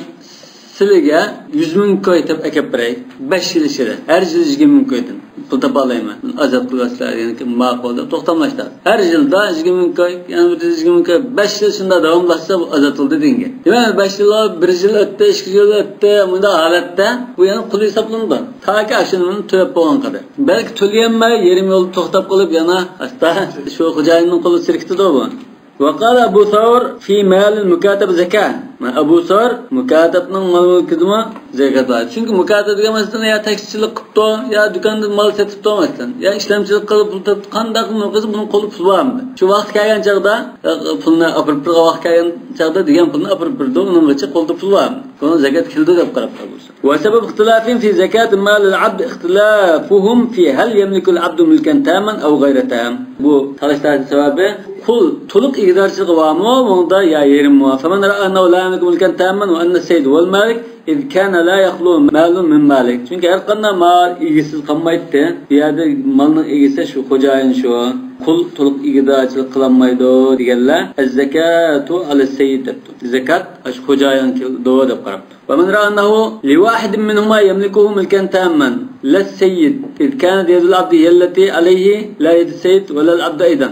sizlarga 100 ming ko'yib akab beray. 5 yil ichida. Har yil 20 ming qo'ydim. Pul topa olayman. Azab qilasizlar, ya'ni ma'qulda to'xtamlashlar. Har yilda 20 ming qo'y, yana 20 ming qo'y 5 yil shunda davomlashsa bu azatildi dinga. Demak 5 yil, 1 yil o'tdi, 2 yil o'tdi, bunda holatda bu yana qul hisoblandi. Taki ashuni to'lab bo'lgan qadar. Balki to'layolmay, yarim yo'l to'xtab qolib yana asta shu xo'jayinning qo'li sirkitdi bu. وقال أبو ثور في مال المكاتب زكاة. Abu Thawr mukatabning mol-mulkiga zakat var. Çünkü mukatab demasdan ya tekstillik qilibdi, ya do'konda mol sotibdi emasdan. Ya ishlamchilik qilib pul topdi. Qanday qilib buning qo'li pul bormi? Shu vaqt kelgan chaqda pulni olib bir vaqt kelgan chaqda degan pulni olib birdi, uningcha qo'lda pul bormi? Buni zakat kildi deb qarab qo'ysa. Va sabab ixtilafin fi zakat mal al-abd ixtilafuhum fi hal yamliku al-abd mulkan taman aw ghayra tam. Bu talashlar sababi qul to'liq ig'dorchiligi bormi, bunda ya yerim var. Faman ra'a la yamliku mulkan taman wa anna sayyid wal malik إذ كان لا يخلو مال من مالك. Çünkü her qanday mal egisiz qolmaydi. Bu yerda malning egisi shu xo'jayin shu. Qul to'liq ig'dorchilik qilolmaydi deganlar. Az-zakatu ala-sayyid debdi. Zakat shu xo'jayin do deb qarabdi. Wa man ra'a annahu li wahidin minhuma yamlikuhu mulkan tamman la-sayyid إذ كانت يد العبد التي عليه لا يد السيد ولا العبد أيضا.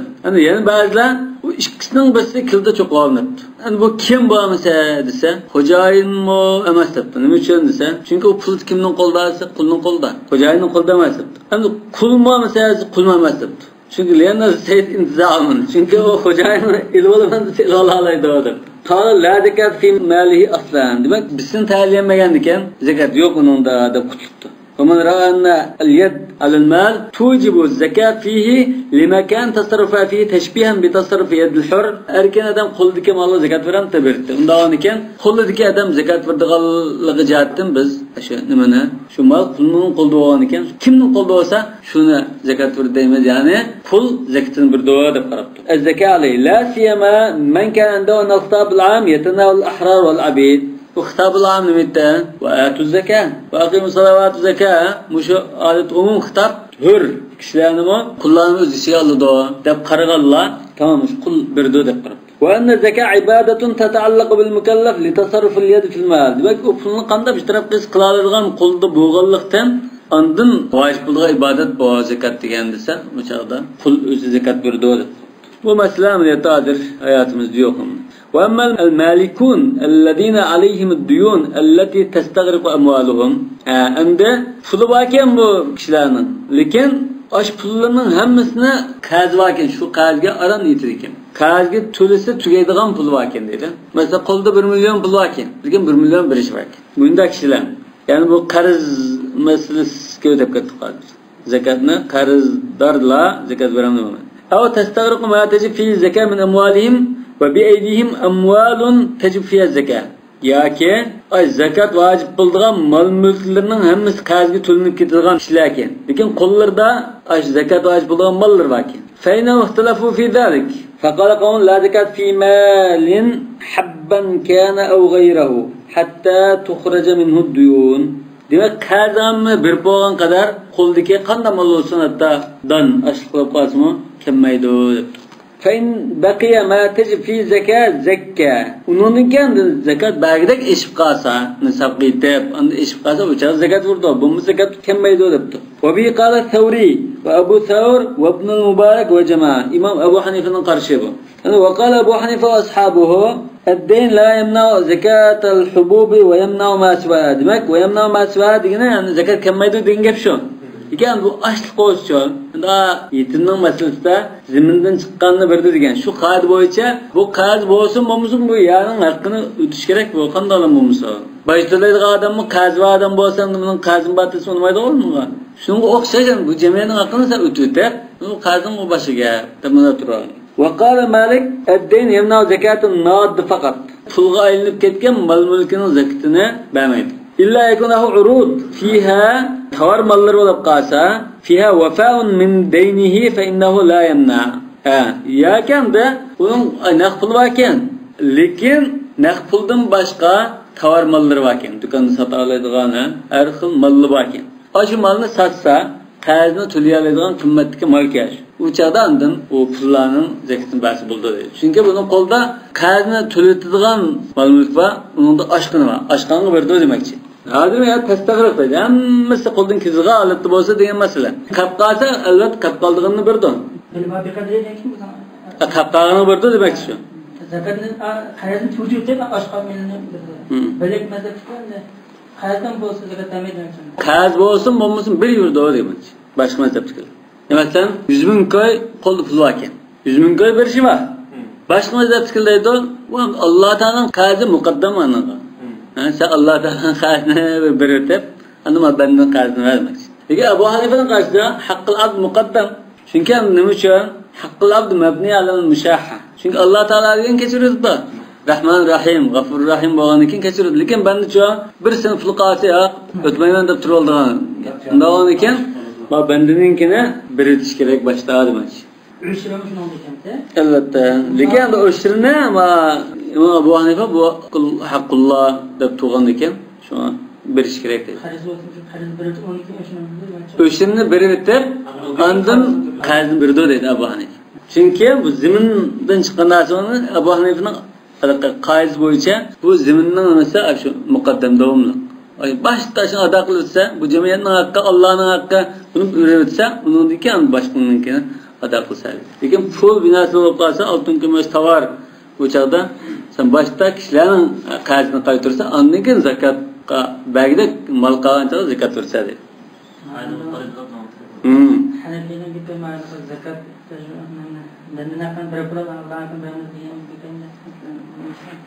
Yani bazılar bu ikisining birisi kilda cho'qolnibdi. Yani bu kim bo'lmasa desa, xo'jayin mi emas debdi. Nima uchun desa, chunki u pul kimning qo'lida, qulning qo'lida. Xo'jayinning qo'lida emas debdi. Yani qul bo'lmasa, qul emas debdi. Çünkü Leonard Said intizamen. Çünkü o xo'jayinni ilib olaman desa, ilib ola oladi deb. Qala la zakat fi malihi aslan. Demak, bizning tayyorlanmagan ekan, zakat yo'q uningda deb qutlibdi. ومن رأى أن اليد على المال توجب الزكاة فيه لما كان تصرفها فيه تشبيها بتصرف يد الحر. أركن أدم خلدك ما الله زكاة فرام تبرت. undağını كان خلدك أدم زكاة فردقال جاتتم biz aşağı nimene şu mal kulunun kolda olanı كان kimnin kolda olsa şuna zekat verdeyimiz yani kul zekatını bir doğa deb qarabdı. الزكاة عليه لا سيما من كان عنده النصاب العام يتناول الأحرار والعبيد. وخطاب العام نمتة وآتوا الزكاة وأقيموا الصلوات والزكاة مش عادة عموم خطاب hür kişilerini mi kullanımı özgüsü aldı o deb qarag'anlar tamam kul birdi deb qarab. وأن الزكاة عبادة تتعلق بالمكلف لتصرف اليد في المال. Demek o pulni qanday bir taraf qilib qilavergan qo'lda bo'lganlikdan ondan vojib bo'lgan ibodat bu zakat degan desa, o'chaqda pul o'zi zakat berdi deb. Bu masala amaliyotdir, hayotimizda yo'q. وأما المالكون الذين عليهم الديون التي تستغرق أموالهم عند pulu varken bu kişilerin lekin aş pullarının hammasini qarz varken şu qarzga aran yetirgan. Qarzga to'lasa tugaydigan pul varken dedi. Mesela qo'lda 1 million pul varken, lekin 1 million berish varken. Bunda kişiler yani bu qarz masalasiga o'tib ketdi hozir. Zakatni qarzdorlar zakat beramiz. أو تستغرق ما تجب فيه الزكاة من أموالهم ve bi eydihim amwalun tecib fiha zekat. Yoki ay zakat vojib bo'lgan mol mulklarning hammasi qarzga to'lanib ketadigan ishlar ekan. Lekin qo'llarda ay zakat vojib bo'lgan mollar bor ekan. Fayna ixtilafu fi zalik. Faqala qawm la zakat fi malin habban kana aw ghayruhu hatta tukhraja minhu ad-duyun. Demak, qarzamni bir bo'lgan qadar qo'ldagi qanday mol bo'lsin hatta dan ashliq qilib qolsa-mu kelmaydi debdi. Fain baqiya ma tajib fi zakat zakka. Undan keyin zakat bagidek eshib qolsa, nisab qitib, unda eshib qolsa o'cha zakat urdi. Bu zakat kelmaydi debdi. Va bi qala Thawri va Abu Thawr va Ibn al-Mubarak va jamaa. Imom Abu Hanifaning qarshi bu. Va qala Abu Hanifa va ashabuhu الدين لا يمنع زكاة الحبوب ويمنع ما سواها. Demak, ويمنع ما سواها degani yani zakat kelmaydi degan gap shu. Ekan bu ashliq qo'yishchi. Unda yetimning masalasida zimindan chiqqanini berdi degan. Shu qoida bo'yicha bu qarz bo'lsin, bo'lmasin bu yaning haqqini o'tish kerak bu qanday bo'lmasa. Baytolaydigan odammi qarz va odam bo'lsa, uning qarzini batisi olmaydi olmaydi. Shunga o'xshagan bu jamiyatning haqqini sen o'tib, bu qarzning u boshiga tamona turadi. وقال مالك الدين يمنع زكاة النقد فقط. Pulga aylanib ketgan mol mulkining zakatini bermaydi. İlla yakunahu urud fiha tovar mollar bo'lib qolsa, fiha wafa'un min daynihi fa innahu la yamna. Yakanda uning naqd pul bor ekan, lekin naqd puldan boshqa tovar mollar bor ekan. Do'konda sota oladigan har xil mollar bor ekan. Shu molni satsa, qarzni to'lay oladigan qimmatli mol kerak. U chaqda undan o pullarning zakatini bersa bo'ldi deydi. Chunki buning qo'lda qarzni to'laydigan mol-mulk va uningda oshqini bor. Oshqonga berdi demakchi. Hozir ya tastag'riq deydi. Hammasi qo'ldan kizg'a olibdi bo'lsa degan masala. Qapqasa albatta qapqaldig'ini berdi. Bilma bir qadar ekan bu zaman. Qapqag'ini berdi demakchi shu. Zakatni qarzini to'lib deb oshqon menini berdi. Bilak mazhab chiqadi. Qarzdan bo'lsa zakat ta'minlaydi. Qarz bo'lsin, bo'lmasin bir yurdi demakchi. Boshqa mazhab chiqadi. Demakdan 100 ming koy qo'lda pul bor ekan. 100 ming koy berishi bor. Boshqa mazhab chiqiladi, bu Alloh taolaning qarzi muqaddam anaqa. Sen Alloh taolaning qarzini berib, unda bandaning qarzini bermoqchi. Lekin Abu Hanifaning qarzida haqqul abd muqaddam. Chunki nima uchun? Haqqul abd mabni alal mushahha. Chunki Alloh taolo degan kechiradi. Rahman Rahim, G'afur Rahim bo'lgandan keyin kechiradi. Lekin bandacha bir sinf fuqasi o'tmayman deb turib olgan. Undan keyin bu bandaninkini biritish kerak boshda demakchi. Ushrini shunday ekan-da. Albatta. Lekin bu ushrini va Imom Abu Hanifa bu haqqulloh deb turgan ekan, shuni berish kerak dedi. Qarz bo'lsa, qarz berib 12 shuni. Ushrini biritib, ondan qarzni berdi dedi Abu Hanifa. Chunki bu zimindan chiqqan narsani Abu Hanifaning qoiz bo'yicha bu ziminning nimasi shu muqaddam davomli. Başta şunu ada kılırsa, bu cemiyetin hakkı, Allah'ın hakkı bunu üretse, onun diken başkanınkini ada kılsa. Lekin pul binası olup kalsa, altın kümüş tavar bu çağda, sen başta kişilerin karzını kayıtırsa, anlayın zakatka, belki de mal kalan çağda zakat verse de. Hanefinin gibi maalesef zakat, kendine kan bırakılan Allah'ın kan bırakılan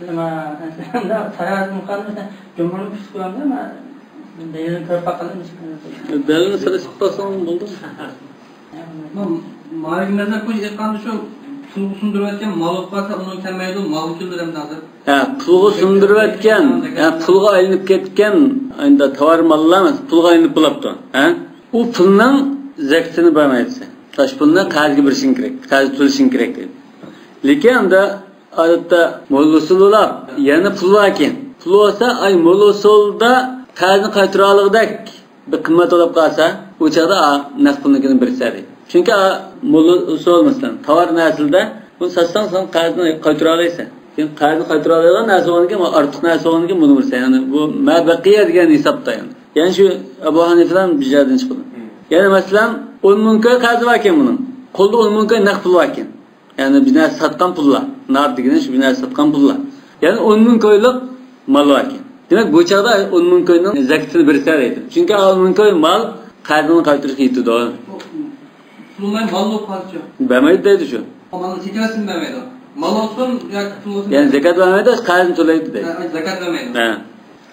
ama taraz mukanna cumhurun psikolojisi ama değerin körpakalın işte. Değerini sana çıkmasam oldu. Malik mezhep bu iqamda şu pulgu sundirayotgan mal olsa onun kelmaydi, mal uchundir ham hozir. Pulgu sundirayotgan, pulga aylanib ketgan, endi tovar mollar emas, pulga aylanib bo'libdi. U pulning zakatini bermaydi. Tosh pulni qarzga berishing kerak, qarz to'lashing kerak deydi. Lekin unda odatda mo'l-usullar yana pul bor ekan. Pul olsa, ay mo'l-usulda qarzni qaytara olg'idek bir qimmat olib qolsa, u chaqda naqd pulnikini berishadi. Chunki mo'l-usul masalan, tovar naslida buni satsang sen qarzni qaytara olasan. Sen qarzni qaytara oladigan narsa bo'lgan, ortiq narsa bo'lgan buni bersan. Ya'ni bu mabaqiya degan hisobda yani. Ya'ni shu Abu Hanifadan bijadan chiqdi. Ya'ni masalan 10 ming koy qarzi bor ekan buning. Qo'lda 10 ming koy naqd pul bor ekan. Yani bina satkan pullar. Nar degeni şu bina satkan pullar. Yani 10 ming koylik mal var ekan. Demak bu chaqda 10 ming koyning zakatini bersa deydi. Chunki 10 ming koy mal qarzini qaytarish yetadi. Pulmay mal olib qolsa. Bermaydi deydi shu. Malni chekasini bermaydi. Mal olsun yoki pul olsun. Yani zakat vermaydi, qarzini to'laydi deydi. Zakat vermaydi.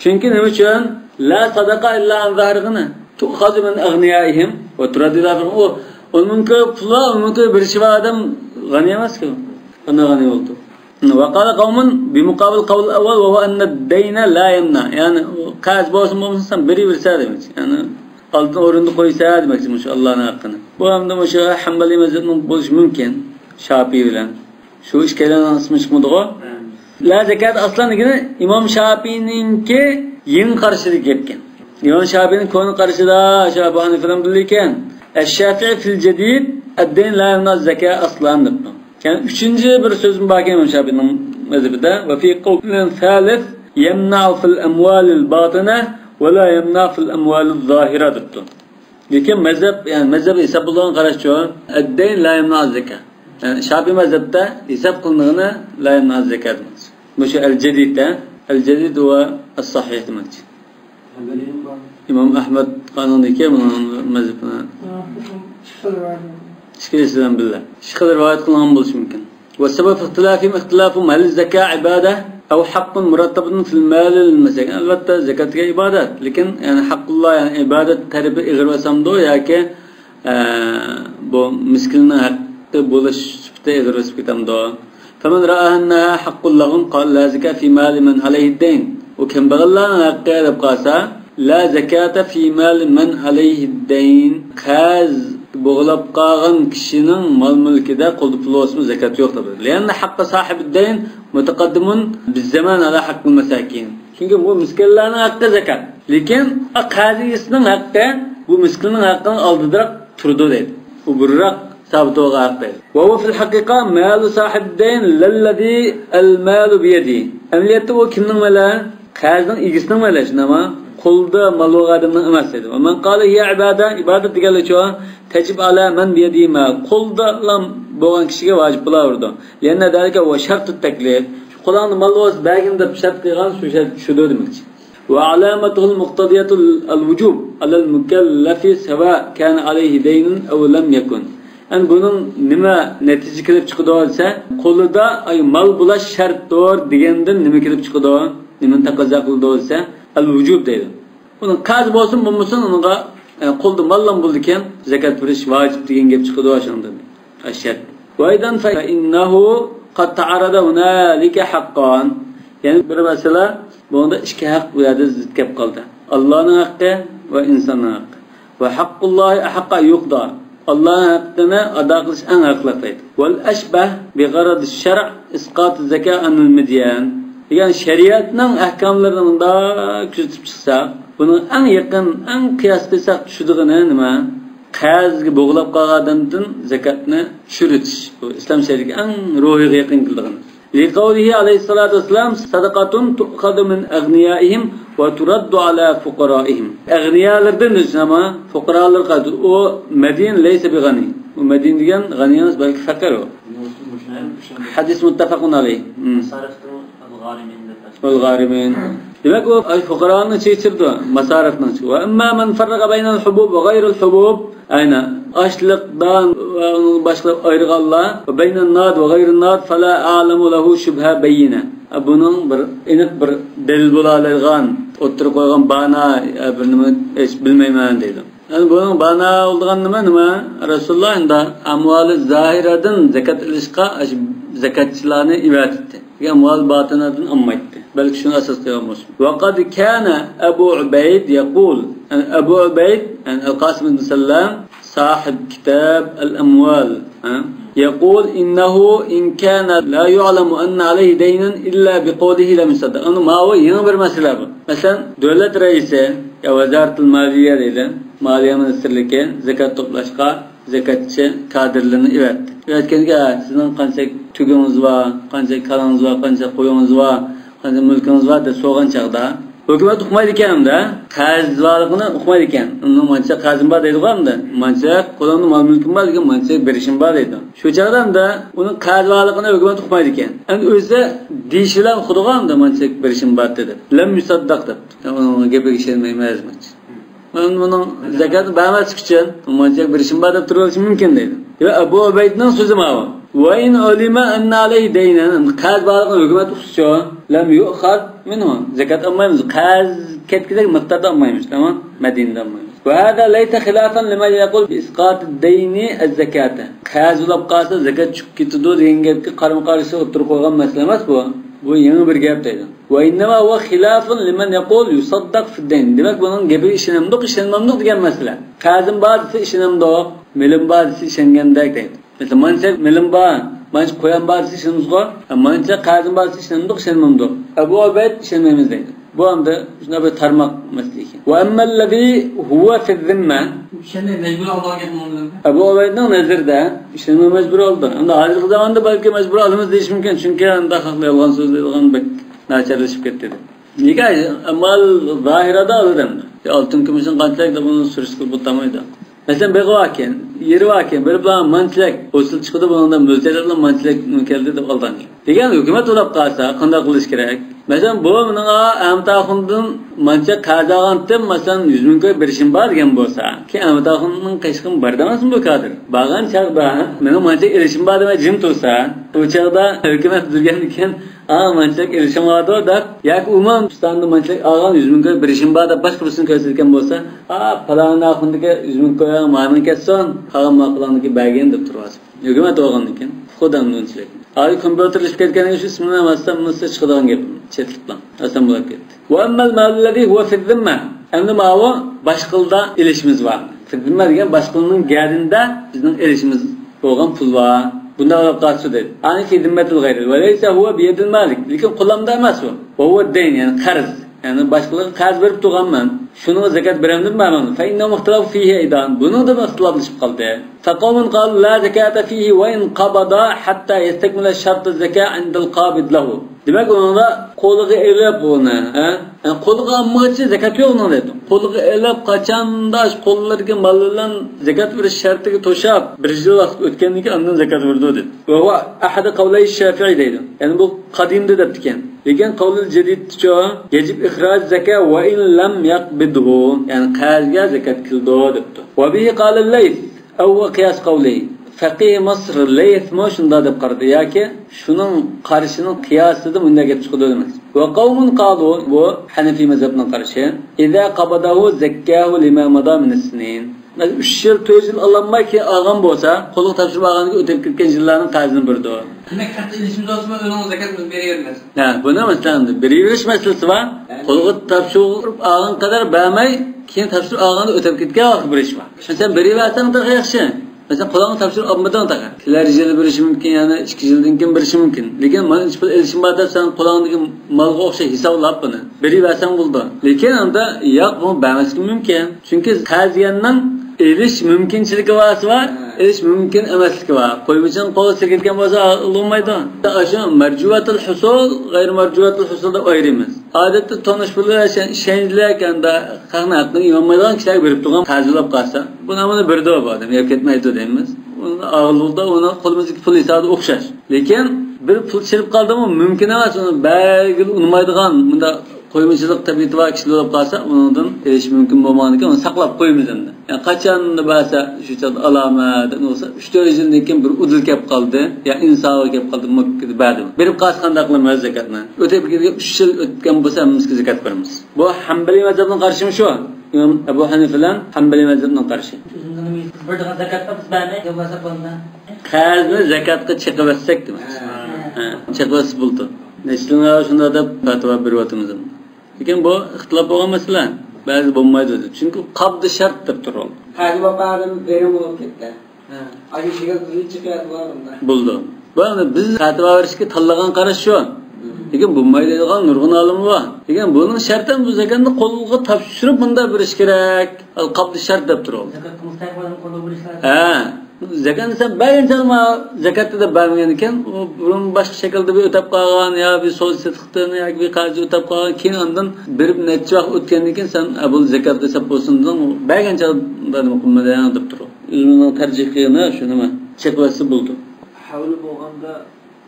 Chunki nima uchun? La sadaqa illa an zahirgina. Tu'khadhu min aghniyaihim wa turaddu lahum. O 10 ming koy pullar, 10 ming koy berishi var adam g'ani emas-ku. Qanday g'ani bo'ldi? وقال قوم بمقابل قول الأول وهو أن الدين لا يمنع يعني قاز بولsun bolmasa biri birse demek. Yani altın orunda koysa demek şu Allah'ın hakkını. Bu hamda şu Hanbali mezhebinin buluş mümkün. Şafii bilen. Şu işkelen asmış mıdır o? La zekat aslan yine İmam Şafii'ninki yeni karşılık yapken. İmam Şafii'nin konu karşıda Şafi Hanife'den bilirken Eş-Şafii fil cedid ed-din la yemnaz zekat aslan dedi. Yani üçüncü bir sözün baki İmam Şafii'nin mezhebinde ve fi kavlin thalith yemna'u fil emvalil batine ve la yemna'u fil emvalil zahira dedi. Lekin mezhep yani mezhep hesap olan karşı ed-din la yemnaz zekat. Yani Şafii mezhepte hesap kılındığını la yemnaz zekat demek. Bu şu el-cedid'de el-cedid ve es-sahih demek. İmam Ahmed kanundaki bunun mezhebine. Şikayetinden billah. Şikayet rivayet kılınan buluşu mümkün. Ve sebep ihtilafim hal zeka ibade ev hakkun murattabun fil malil mesakin. Elbette zekat ibadet. Lakin yani hakkullah yani ibadet tarifi igirvesam do ya ki bu miskinin hakkı buluş süpte igirvesip kitam do. Femen ra'ahenneha hakkullahun qal la zeka fi mali men aleyhi deyn. O kim bağıllahın hakkı edip kalsa la zekata fi mali men aleyhi deyn. Kaz bo'g'lab qolgan kishining mol mulkida qoldi pul o'smi zakat yo'q tabi. Leanna haqqi sohibidayn mutaqaddimun bizzaman ala haqqil masakin. Chunki bu miskinlarning haqqi zakat. Lekin qaziyisining haqqi bu miskinning haqqidan oldiroq turdi deydi. U burroq sabit o'g'a haqqi. Va huwa fil haqiqa malu sohibidayn lillazi al malu bi yadi. Amaliyotda u kimning mali? Qazning egisining mali shunama. Qo'lda mal o'g'adimning emas edi. Va man qala hiya ibodat deganlar-chi tecib ala men biyadima qo'lda bo'lgan kishiga vojib bo'laverdi. Yana dalika va shart taklif. Qo'lni mal o'z bagim deb shart qilgan shu demoqchi. Wa alamatul muqtadiyatul al-wujub ala al-mukallafi sawa kana alayhi daynun aw lam yakun. Yani bunun nima natija kelib chiqadi olsa, qo'lida ay mal bo'lash shartdir degandan nima kelib chiqadi? Nima taqozo qildi olsa, al-wujub deydi. Bunun qaz bo'lsin, bo'lmasin unga qo'lda mallan bo'ldikan zakat berish vojib degan gap chiqadi o'shandan. Ashar. Va idan fa innahu qad ta'arada hunalika haqqan. Yani bir masala bunda ikki haq bu yerda zid kelib qoldi. Allohning haqqi va insonning haqqi. Va haqqullohi ahqqa yuqda. Allohning haqqini ado qilish eng haqli. Wal ashbah bi gharad ash-shar' isqat az-zakat an-midyan. Yani şeriatning ahkomlarini da kuzatib chiqsak, buni eng yaqin, eng qiyos qilsak tushundig'ini nima? Qazga bo'g'lab qolgandan zakatni tushiritish. Bu islom shariatiga eng ruhiga yaqin qildig'ini. Liqawlihi alayhissalatu vassalam sadaqatun tu'khadu min aghniyaihim va turaddu ala fuqaraihim. Aghniyalardan nima? Fuqarolar qadi. O Madin laysa bi ghani. Bu Madin degan g'ani emas, balki faqir o. Hadis muttafaqun alayh. والغارمين demek o fuqaranın çeçirdi masarifni ve amma men farraqa baynal hubub ve gayril hubub ayna açlıkdan ve başka ayrıganlar ve baynan nad ve gayrin nad fala a'lamu lahu shubha bayina bunun bir aniq bir delil bo'lalargan o'tirib qo'ygan bana bir nima hech bilmayman deydi. Yani bunun bana olduğun nima Rasulullah da amvali zahiradan zakat ilishqa zakatchilarni ivat etdi. Amval batinadan ammaydi. Belki şunu asas koyalım. وقد كان أبو عبيد يقول أبو عبيد القاسم بن سلام صاحب كتاب الأموال يقول إنه إن كان لا يعلم أن عليه دينا إلا بقوله لم يصدق. أنه ما هو ينبر مسألة. مثلا دولة رئيسة يا وزارة المالية ديلا مالية ministerligi zekat toplashqa zakatchi kadrlarni ivatdi. Ivatganga sizning qancha tugungiz bor, qancha kalangiz bor, qancha qo'yingiz bor, qancha mulkingiz bor deb so'rgan chaqda hukumat uqmaydi ekan-da, qarzlarni uqmaydi ekan. Uni mancha qarzim bor deydi-da, mancha qo'limda mol mulkim bor degan mancha berishim bor deydi. Shu chaqda uni qarzlarni hukumat uqmaydi ekan. Endi o'zi deyishilar xudo'g'anda mancha berishim bor dedi. Lam yusaddaq deb. Uni gapiga ishonmayman. Bunun zakatı vermesi için manca birişim bana turuluş mümkün değil. Ve Ebu Ubeyd'nin sözü var. Ve in ulima enne aleyhi deynen qaz bağlıqın hükümet uqsucu lam yu'khad minhu. Zakat almaymiz. Qaz ketkidek miqdarda almaymiz, tamam? Medine'de almaymiz. وهذا ليس خلافا لما يقول بإسقاط الدين الزكاة. Qaz ulab qalsa zakat chiqib ketadi degan gapga qarama-qarshi o'tirib qo'ygan masala emas bu. Bu yangi bir gap deydi. Va innama huwa khilafun liman yaqul yusaddaq fi din. Demak buning gapi ishonamdiq, ishonmamdiq degan masala. Qazim ba'zisi ishonamdiq, milim ba'zisi ishongandek deydi. Mesela mancha milim ba, mancha qo'yan ba'zisi ishonamdiq, mancha qazim ba'zisi ishonamdiq, ishonmamdiq. Abu Ubayd ishonmaymiz deydi. Bu hamda shuna bir tarmoq masala ekan. Va ammallazi huwa fi zimma. Shunday majbur Allohga bo'ldi. Abu Ubaydning nazarida ishonma majbur oldi. Endi hozirgi zamonda balki majbur olamiz deyish mumkin, chunki unda haqli yolg'on so'zlaydigan bek nacharlashib ketdi. Nega amal zahirada odamda. Oltin kumushning qanchalik deb uni surish qilib o'tamaydi. Mesela bir vaken, yeri vaken, bir bilan manchilak hosil chiqdi, bundan mo'ljallar bilan manchilak keldi deb aldangan. Degan hukumat to'lab qolsa, qanday qilish kerak? Mesela bu mening amtaxundan mancha qazagantim, masalan 100 ming ko'y berishim bor degan bo'lsa, ki amtaxunning qishqim bardamasmi bu kadr? Bag'an chaqda mening mancha erishim bor demay jim tursa, u chaqda hukumat turgan ekan, manchilak erishim bor deb, yoki umuman O'zbekistonda manchilak olgan 100 ming ko'y berishim bor deb boshqa birisini ko'rsatgan bo'lsa, falana axundagi 100 ming ko'y ma'lum ketsin, qolgan maqolaniki bergan deb turasiz. Hukumat olgan ekan, xudodan unchilik. Ay kompüterlashib ketganiga shu ismini emasdan bunisi chiqadigan gap. Chetlikdan. Asan bo'lib ketdi. Va ammal ma'llazi huwa fi zimma. Endi ma'vo boshqilda ilishimiz bor. Fi zimma degan boshqilning gadinda bizning ilishimiz bo'lgan pul bor. Bunda olib qolsa deydi. Ani fi zimmatil g'ayri. Va laysa huwa bi yadil malik. Lekin qo'limda emas u. Va huwa dayn, ya'ni qarz. Yani başkalarına qarz berib turganman. Şunu zakat beremdim ma'lum. Fa inna muxtalaf fihi aydan. Bunu da ixtiloflashib qoldi. Faqawmun qalu la zakata fihi wa in qabada hatta yastakmila shart az-zakat 'inda al-qabid lahu. Demak onda qo'liga elab buni, yani qo'liga ammochi zakat yo'q uni dedi. Qo'liga elab qachanda qo'llariga mal bilan zakat berish shartiga to'shab, bir yil vaqt o'tgandan keyin undan zakat berdi dedi. Va huwa ahad qawlay Shafi'i deydi. Yani bu qadimda debdi ekan. Lekin qavlul jadidcha yajib ikhroj zakat va in lam yaqbidhu, yani qazga zakat qildi debdi. Va bihi qala al-Layth aw qiyas qawli. Faqih Masr Layth mo shunda deb qaradi yoki shuning qarishining qiyosida bunday gap chiqadi emas. Va qawmun qalu bu Hanafi mazhabining qarishi idza qabadahu zakkahu lima mada min as-sinin. 3 yil 4 yil allanmay ki olgan bo'lsa, qo'lga topshirib olganiga o'tib ketgan yillarning qarzini berdi. Demak, katta ilishimiz olsa, o'zimiz zakatimizni beraveramiz. Ha, buni masalan beriverish masalasi bor. Qo'lga topshirib olgan qadar bermay, keyin topshirib olganda o'tib ketgan vaqt berish bor. Sen beriversang da yaxshi. Mesela qo'lga topshirib olmadan taqa. Kelar yil berishi mumkin, ya'ni 2 yildan keyin berishi mumkin. Lekin men ish pul elishim bor deb sen qo'lingdagi malga o'xshash hisoblab buni beriversang bo'ldi. Lekin unda yo'q, bu bermaslik mumkin. Chunki qaziyandan elish mumkinchiligi var, elish mumkin emasligi var. Qo'ymichdan qo'l silkitgan bo'lsa olmaydi. Ashu marjuvatul husul, g'ayr marjuvatul husul deb ayiramiz. Odatda tonish pullar ishonchlarkanda qani haqni yonmaydigan kishilar berib turgan qarzlab qolsa, buni birdi bu odam yeb ketmaydi deymiz. Uni og'ilda uni qo'limizdagi pul hisobi o'xshash. Lekin bir pul chirib qoldimi mumkin emas, uni bag'il unmaydigan bunda qo'ymichilik tabiati va kishilar bo'lib qolsa, undan erish mumkin bo'lmaganiga uni saqlab qo'yamiz endi. Yani qachonda bo'lsa shu chaqda alomat bo'lsa 3-4 yildan keyin bir udil kelib qoldi, ya insof kelib qoldi, mukki ba'di. Berib qolsa qanday qilamiz zakatni? O'tib ketgan 3 yil o'tgan bo'lsa, biz zakat beramiz. Bu Hanbali mazhabining qarshimi shu? Imom Abu Hanifa bilan Hanbali mazhabining qarshi. Bir de zakatda biz bermay, bo'lmasa bo'lmasa. Qarzni zakatga chiqibsak deymiz. Chiqibs bo'ldi. Neslinglar shunda deb fatvo beryapmiz. Lekin bu ixtilof bo'lgan masala. Ba'zi bo'lmaydi dedi. Chunki qabdi shart deb turadi. Qazi babadan beri bo'lib ketdi. Ayi shiga chiqadi borunda. Bo'ldi. Buni biz fatvo berishga tanlagan qarash shu. Lekin bo'lmaydi degan nurg'un olim bor. Lekin buning sharti bu zakatni qo'lga topshirib bunda berish kerak. Qabdi shart deb turadi. Zakat mustaqbaldan qo'lga berishlar. Zakatni sen bergancha zakatni da bermagan ekan, buni boshqa shaklda bir o'tab qolgan yo bir so'zsizlikdan yoki bir qarz o'tab qolgan, keyin undan berib necha vaqt o'tgandan keyin sen bu zakat desab bo'lsin, bergancha nima qilmadan deb turib. O'zining tarjihini shu nima cheklasi bo'ldi. Havli bo'lganda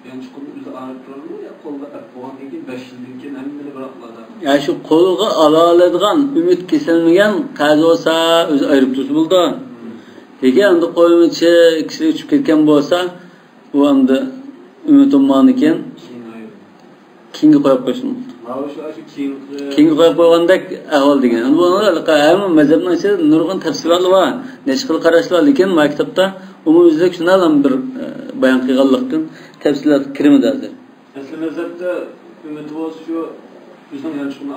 yangi qo'lni o'zi olib turadi, yo qo'lga olib bo'lgandan keyin 5 yildan keyin hammani biroqladi. Ya shu qo'lga ola oladigan umid kesilmagan qarz olsa o'zi ayirib tursa bo'ldi. Lekin endi qo'ymichi kishi uchib ketgan bo'lsa, u endi umid olmagan ekan, keyinga qo'yib qo'ysin. Keyin qo'yib qo'ygandek ahvol degan. Bu hamma mazhabning ichida nurg'un tafsilotlar bor, necha xil qarashlar, lekin maktabda umumiylik shundan bir bayon qilganlikdan tafsilot kirmadi hozir. Asli mazhabda ümmet bo'lsa shu bizning yanchishni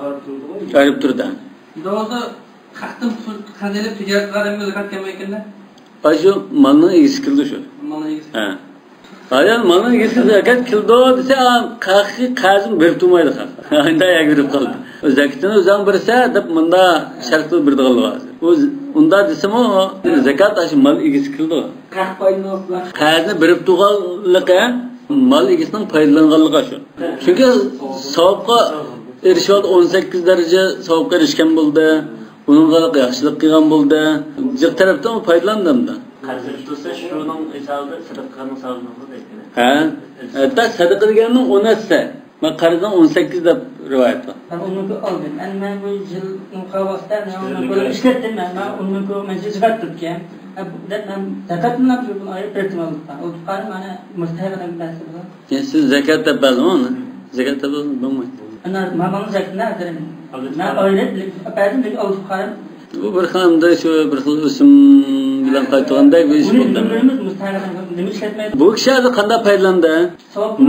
Ayib turdi. Doğruda xatım qanday tijorat qilganimga zakat kelmaykanlar? Shu malning egisi kildi shu. Malning egisi. Ha. Ayol malning egisi zakat kildi desa, qaqi qazim berib turmaydi qaq. Unda yagirib qoldi. Zakatni o'zing birsa deb bunda shartli birdiganlar hozir. Unda desam o zakat shu mal egisi kildi. Qaq foydalanlar. Qazni berib turganligi mal egisining foydalanganligi shu. Chunki savobga erishib 18 daraja savobga erishgan bo'ldi. Uningga yaxshilik qilgan bo'ldi. Jiq tarafdan foydalandimda. Qarzi tutsa shuning hisobida sadaqaning savobini deydi. Ha, hatta sadaqa deganning 10'ssa. Men qarzdan 18 deb rivoyat bor. Ben onu aldım. Ben bu yıl mukavvasda onu böyle işlettim ben. Ben onu meclis zakat tutken. Ben zakat mı yapıyorum? Ayıp ettim aldım. O tutarım bana müstahakdan bahsi var. Yani siz zakat da bazı mı? Zakat da bazı mı? Ana mamamın zakatını atarım. Ben öyle yapardım ki o tutarım. Bu bir xamda şu bir xil o'sim bilan qaytganda bir ish bo'ldi. Nima ishlatmaydi? Bu kishi hozir qanday foydalandi?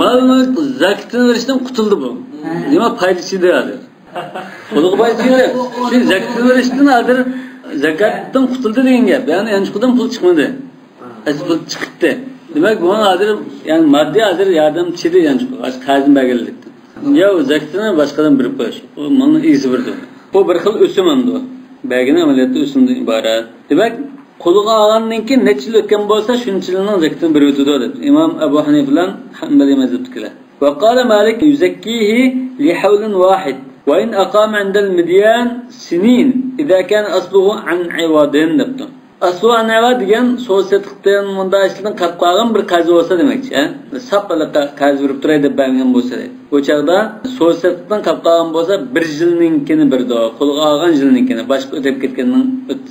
Malni zakatini verishdan qutuldi bu. Nima foydasi deydi? Quliq boysiga shu zakatini verishdan hozir zakatdan qutuldi degan gap. Ya'ni yanchiqdan pul chiqmadi. Pul chiqdi. Demak bu hozir yani moddiy hozir yordamchidi yanchiq. Qarzini berganlikdan. Ya zakatini boshqadan berib qo'yish. Bu malni egisi birdi. Bu bir xil o'sim endi. Belgini ameliyatda üstünden ibaret. Demek kuluğa ağanın ki neçil ötken bolsa şunçilinin zekatını bir ötüdü dedi. İmam Ebu Hanif'den Hanbeli mezheptekiler. Ve kâle Malik yüzekkihi li havlin vahid. Ve in aqam indel midyan sinin. İzâ kâne asluhu an ivadin debdi. Asluhu an ivad degan so'setlikdan munda işlidan qatqagan bir qazi olsa demekçi. Sap qazi verip turay deb bergan bolsa deydi. O çağda so'setlikdan qatqagan bolsa bir yilninkini birdi. Qo'lga olgan yilninkini boshqa o'tib ketganning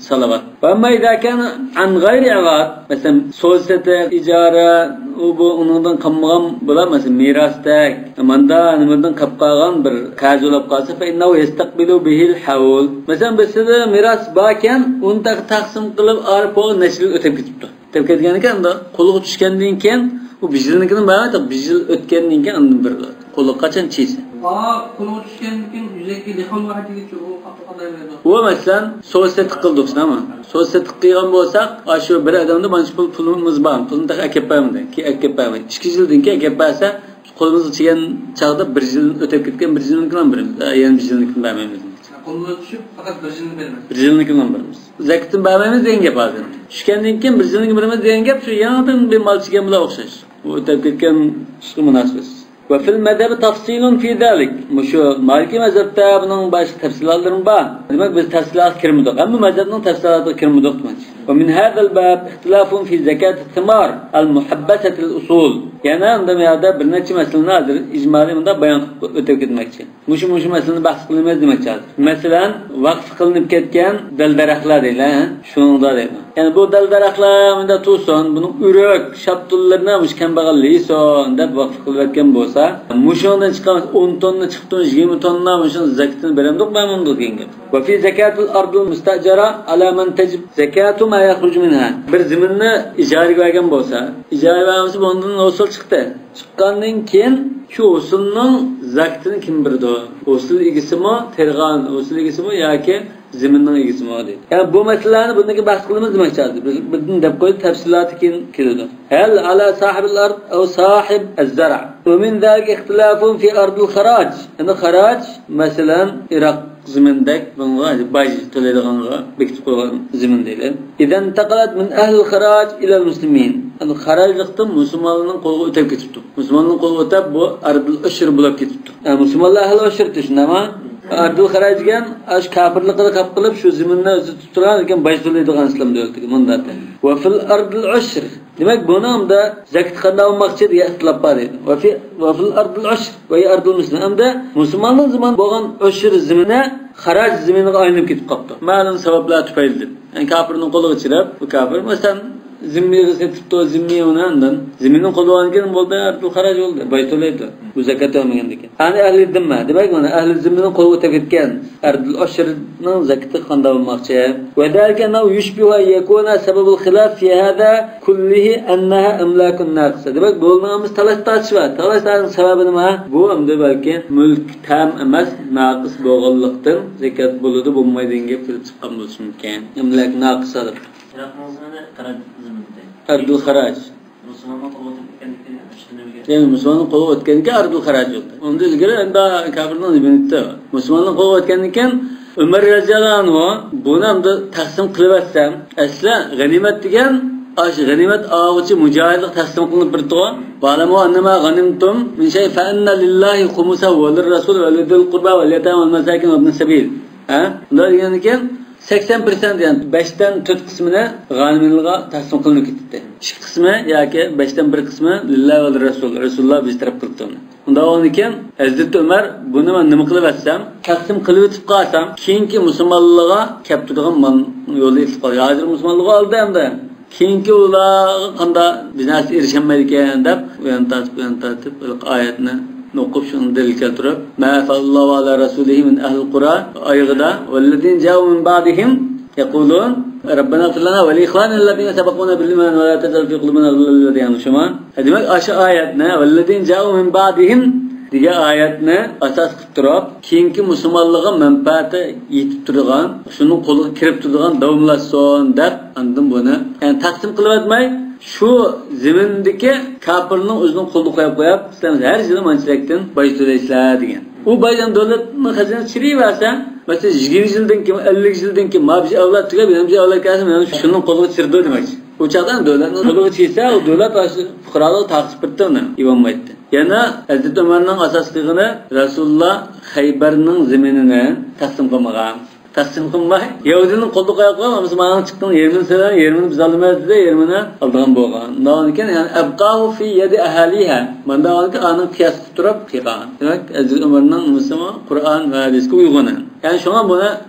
salavat. Va maydakan an g'ayri ivad. Masalan, so'sete ijara bu uningdan qolmagan bo'lar, masalan, mirosdak, manda nimadan qatqagan bir qazi olib qolsa fa innahu yastaqbilu bihil hawl. Masalan, bizda miros borkan, uni taqsim qilib arif o'g'il nashrga o'tib ketibdi. O'tib ketgan ekan, qo'lga tushgandan keyin u bijilnikini beradi, bijil o'tgandan keyin undan bir qo'lga qachon chiysa. Qo'lga tushgandan keyin yuzaki lihol vahdiga o qanday bo'ladi? Bu masalan so'set qildik, ama so'set qilgan bo'lsak, shu bir odamda mancha pulimiz bor, pulni taqa olib bermaydi, ki olib bermaydi. 2 yildan keyin olib bersa, qo'limizni chigan chaqda 1 yil o'tib ketgan 1 yilnikini beramiz. Yana 1 yilnikini bermaymiz. Qo'lga tushib faqat 1 yilni beramiz. 1 yilnikini beramiz. Zakatni bermaymiz degan gap hozir. Tushgandan keyin 1 yilnikini beramiz degan gap shu yanadan bir mal chigan bilan o'xshash. Bu o'tib ketgan ishga munosib. Ve fil mezhebi tafsilun fi zalik. Şu Maliki mezhepte bunun başka tafsilatları var. Demek biz tafsilat kirmedik. Ama mezhebin tafsilatı kirmedik demek. Ve min hadal bab ihtilafun fi zekat-ı thimar al-muhabbasatil usul. Yani andam yada bir neçe meseleler nedir? İcmali bunda bayan ötep etmekçi. Muşu meseleni bahs kılınmaz demekçi. Mesela vakf kılınıp ketken dal-daraklar değil. Şunun da değil. Yani bu dal-daraklar bunda tutsun, bunun ürek, şaptullarına muş kembagalliği son da vakf kılıp etken bolsa, muşundan çıkan 10 tonna çıktı, 20 tonna muşun zekatını beremdik, memnunduk yenge. Ve fi zekatul ardul mustajara ala men tecib zekatu ma yakhrucu minha. Bir ziminni ijara vergen bolsa, ijara vermesi bundan usul çıktı. Çıkkandan keyin şu usulning zakatini kim berdi? Usul egisi mi, terg'an usul egisi mi yoki ziminning egisi mi deydi. Yani bu meselelerni bundaki bahs qilamiz demoqchi. Bizning deb qo'yib tafsiloti keyin keladi. Hal ala sahibil ard aw sahib az-zar'. Ve min zalika ihtilafun fi ardil kharaj. Yani kharaj mesela Irak zimindek bunga baj to'laydiganga bekitib qo'ygan zimin deydi. Idan taqalat min ahli kharaj ila muslimin. Yani kharajlikdan musulmonlarning qo'liga o'tib ketibdi. Musulmonlarning qo'liga o'tib bu ardil ushr bo'lib ketibdi. Yani musulmonlar ahli ushr tushunami? Ardil kharaj degan ash kafirlikni qilib qilib shu ziminni o'zi tuturan ekan baj to'laydigan islom davlatiga mundati. Va fil ardil ushr. Demak buni hamda zakat qanday olmoqchi degan ixtilof bor edi. Va fil ardil ushr va ardil muslim. Hamda musulmonlar zaman bo'lgan ushr zimini xaraj ziminiga aylanib ketib qoldi. Ma'lum sabablar tufayli. Yani kafirning qo'liga chirab, bu kafir masalan zimmiye setipti o zimmiye onandan. Zimminin kolu olgan bolda ardul haraj oldu. Baytolaydı. Bu zakat olmagandikan. Hani ahli zimma. Demek mana ahli zimminin kolu o'tib ketgan. Ardul ashrning zakati qanday bo'lmoqchi? Va dalika naw yushbihu yakuna sababul khilaf fi hada kullihi annaha imlakun naqs. Demek bo'lmamiz talash tartishwa. Talashlarning sababi nima? Bu endi balki mulk tam emas, naqs bo'lganlikdan zakat bo'ladi, bo'lmaydigan gap kelib chiqqan bo'lishi mumkin. Imlak naqsadir. Yaratmazını karar ziminde. Ardul haraj. Müslümanlar kolu kendikleri üstüne bir Yani Müslümanın kolu o'tgandan ardul haraj oldu. Onda ilgari endi kafirning ibnitda. Müslümanning kolu o'tgandan Ömer radhiyallohu anhu buni hamda taqsim qilib atsam, asla g'animat degan g'animat og'uchi mujohidlik taqsim qilinib birdi. Ba'lamu annama g'animtum min shay fa inna lillahi khumsahu va lirrasul va lidil qurba va yatama wal masakin va ibn sabil. Ha? Bunday degan ekan 80% yani 5'ten 4 kısmını g'animlarga taqsim qilinib ketdi. 2 qismi yoki 5'ten 1 qismi lillahi va rasul. Rasululloh biz taraf qildi uni. Unda ekan Hazrat Umar buni men nima qilib atsam, taqsim qilib o'tib qolsam, keyingi musulmonlarga kelib turgan yo'lni itib qoldi. Hozir musulmonlarga oldi hamda keyingi ularga qanday biznes erishmaydi ekan deb, u yon tartib oyatni نوقف شون دليل كالتراب ما فعل الله على رسوله من أهل القرى أيضا والذين جاءوا من بعدهم يقولون ربنا اغفر لنا ولإخواننا الذين سبقونا بالإيمان ولا تجعل في قلوبنا غلا للذين آمنوا شما هذه أشياء آياتنا والذين جاءوا من بعدهم diye ayetne asas qilib turib, keyingi musulmonlarga manfaati yetib turgan, shunning qo'liga kirib turgan davomlashsin deb andim buni. Yani taqsim qilib etmay, shu zimindagi kafirning o'zining qo'lga qo'yib, sizlar har yili manchilikdan boy to'laysizlar degan. U baydan davlatning xazinasi chiriversa, masalan 20 yildan keyin, 50 yildan keyin mabji avlod tugab, menimcha avlod kelsa, men shunning qo'liga chirdi demoqchi. O çağdan davlatning qo'liga chirsa, u davlat fuqarolar taqsim etdi uni, ibomaydi. Yana Hazrat Umarning asosligini Rasululloh Xaybarning zaminini taqsim qilmagan. Taqsim qilmay, Yahudining qo'lga qo'yib qo'ygan, musulmonning chiqqan yerini biz olmaydi, yerini olgan bo'lgan. Undan keyin yani abqahu fi yadi ahliha. Manda uni qiyos qilib turib qilgan. Demak, Hazrat Umarning musulmon Qur'on va hadisga uyg'un. Yani shunga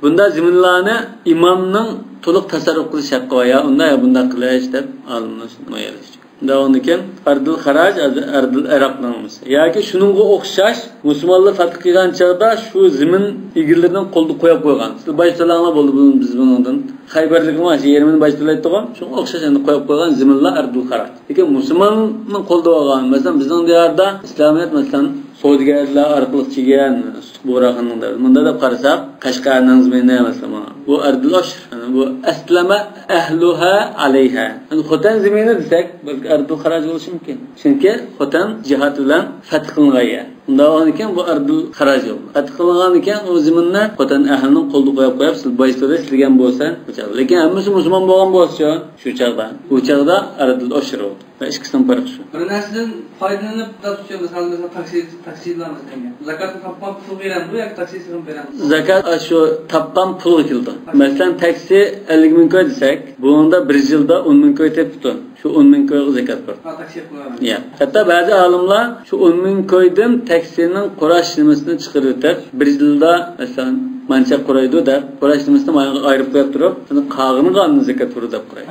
bunda zaminlarni imomning to'liq tasarruf qilish haqqi va ya unda bunda qilish deb olimlar shunday Davon ekan ardul haraj ardul iraqnamiz. Yoki shuningga o'xshash musulmonlar fath qilgan chog'da shu zimin egillardan qo'lda qo'yib qo'ygan. Siz boshtalanglar bo'ldi biz bundan. Xaybarlikmi mana yerini boshtalaydigan, shunga o'xshash endi qo'yib qo'ygan ziminlar ardul haraj. Lekin musulmonning qo'lda olgan, masalan bizning diyorda islomiyat masalan Saudiyalar orqali chigan bo'raqinda. Bunda da qarasak, Qashqarning zimini masalan bu ardul ashr, bu aslama ahluha alayha. Yani Xotan zimini desak, ardul haraj bo'lishi mumkin. Chunki Xotan jihad bilan fath qilingan. Undan ekan bu ardul haraj bo'ldi. Fath qilingan ekan u ziminni Xotan ahlining qo'lga qo'yib, siz boysida ishlagan bo'lsa, lekin hammasi musulmon bo'lgan bo'lsa, shu chaqda, u chaqda ardul ashr bo'ldi. Va ikkisining farqi shu. Bir narsadan foydalanib tutishimiz, masalan, taksilarimiz degan. Zakatni topgan pul beramiz yoki taksini beramiz? Zakat shu topgan pulga keldi. Masalan, taksi 50 ming koy desak, bunda 1 yilda 10 ming koy tepdi. Şu 10 ming koyga zakat bor. Ya. Hatta bazı olimlar şu 10 ming koydan taksining qurash nimasini chiqarib o'tib, 1 yilda masalan mancha quraydi deb, qurash nimasini ayirib qo'yib turib, uni qog'ini qanday zakat bor deb qo'yadi.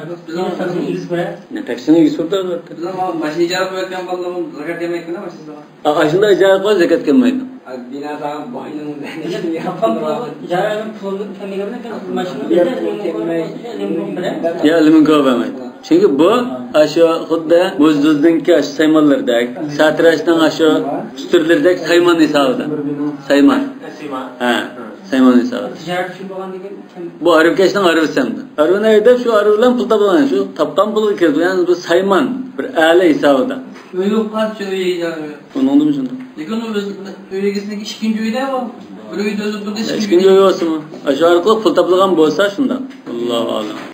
Ne taksini yusurda albatta. Bizlar mashina ijara qo'yayotgan bolalar zakat yemaydi-ku, mashina. Ashunda ijara qo'y zakat kelmaydi. Binadan boyning ijaraning pulini kamigarni mashina ya limin ko'rmaydi. Çünkü bu aşu xuddi bo'zduzninki saymonlardek, satrashning aşu usturlardek sayman hisobida. Sayman. Ha, sayman hisobida. Tijorat uchun bo'lgan degan bu arifkashning arifisamdi. Arifni aytib shu arif bilan pul topaman, shu topgan pulga keldi. Yani bu sayman bir a'la hisobida. Öyle qancha uy ijara. Buningmi shunda? Lekin u uyligizdagi ikkinchi uyda bu. Bir uyda o'zib turdi, ikkinchi uy bo'lsa, shu orqali pul topilgan bo'lsa shunda. Allohu a'lam.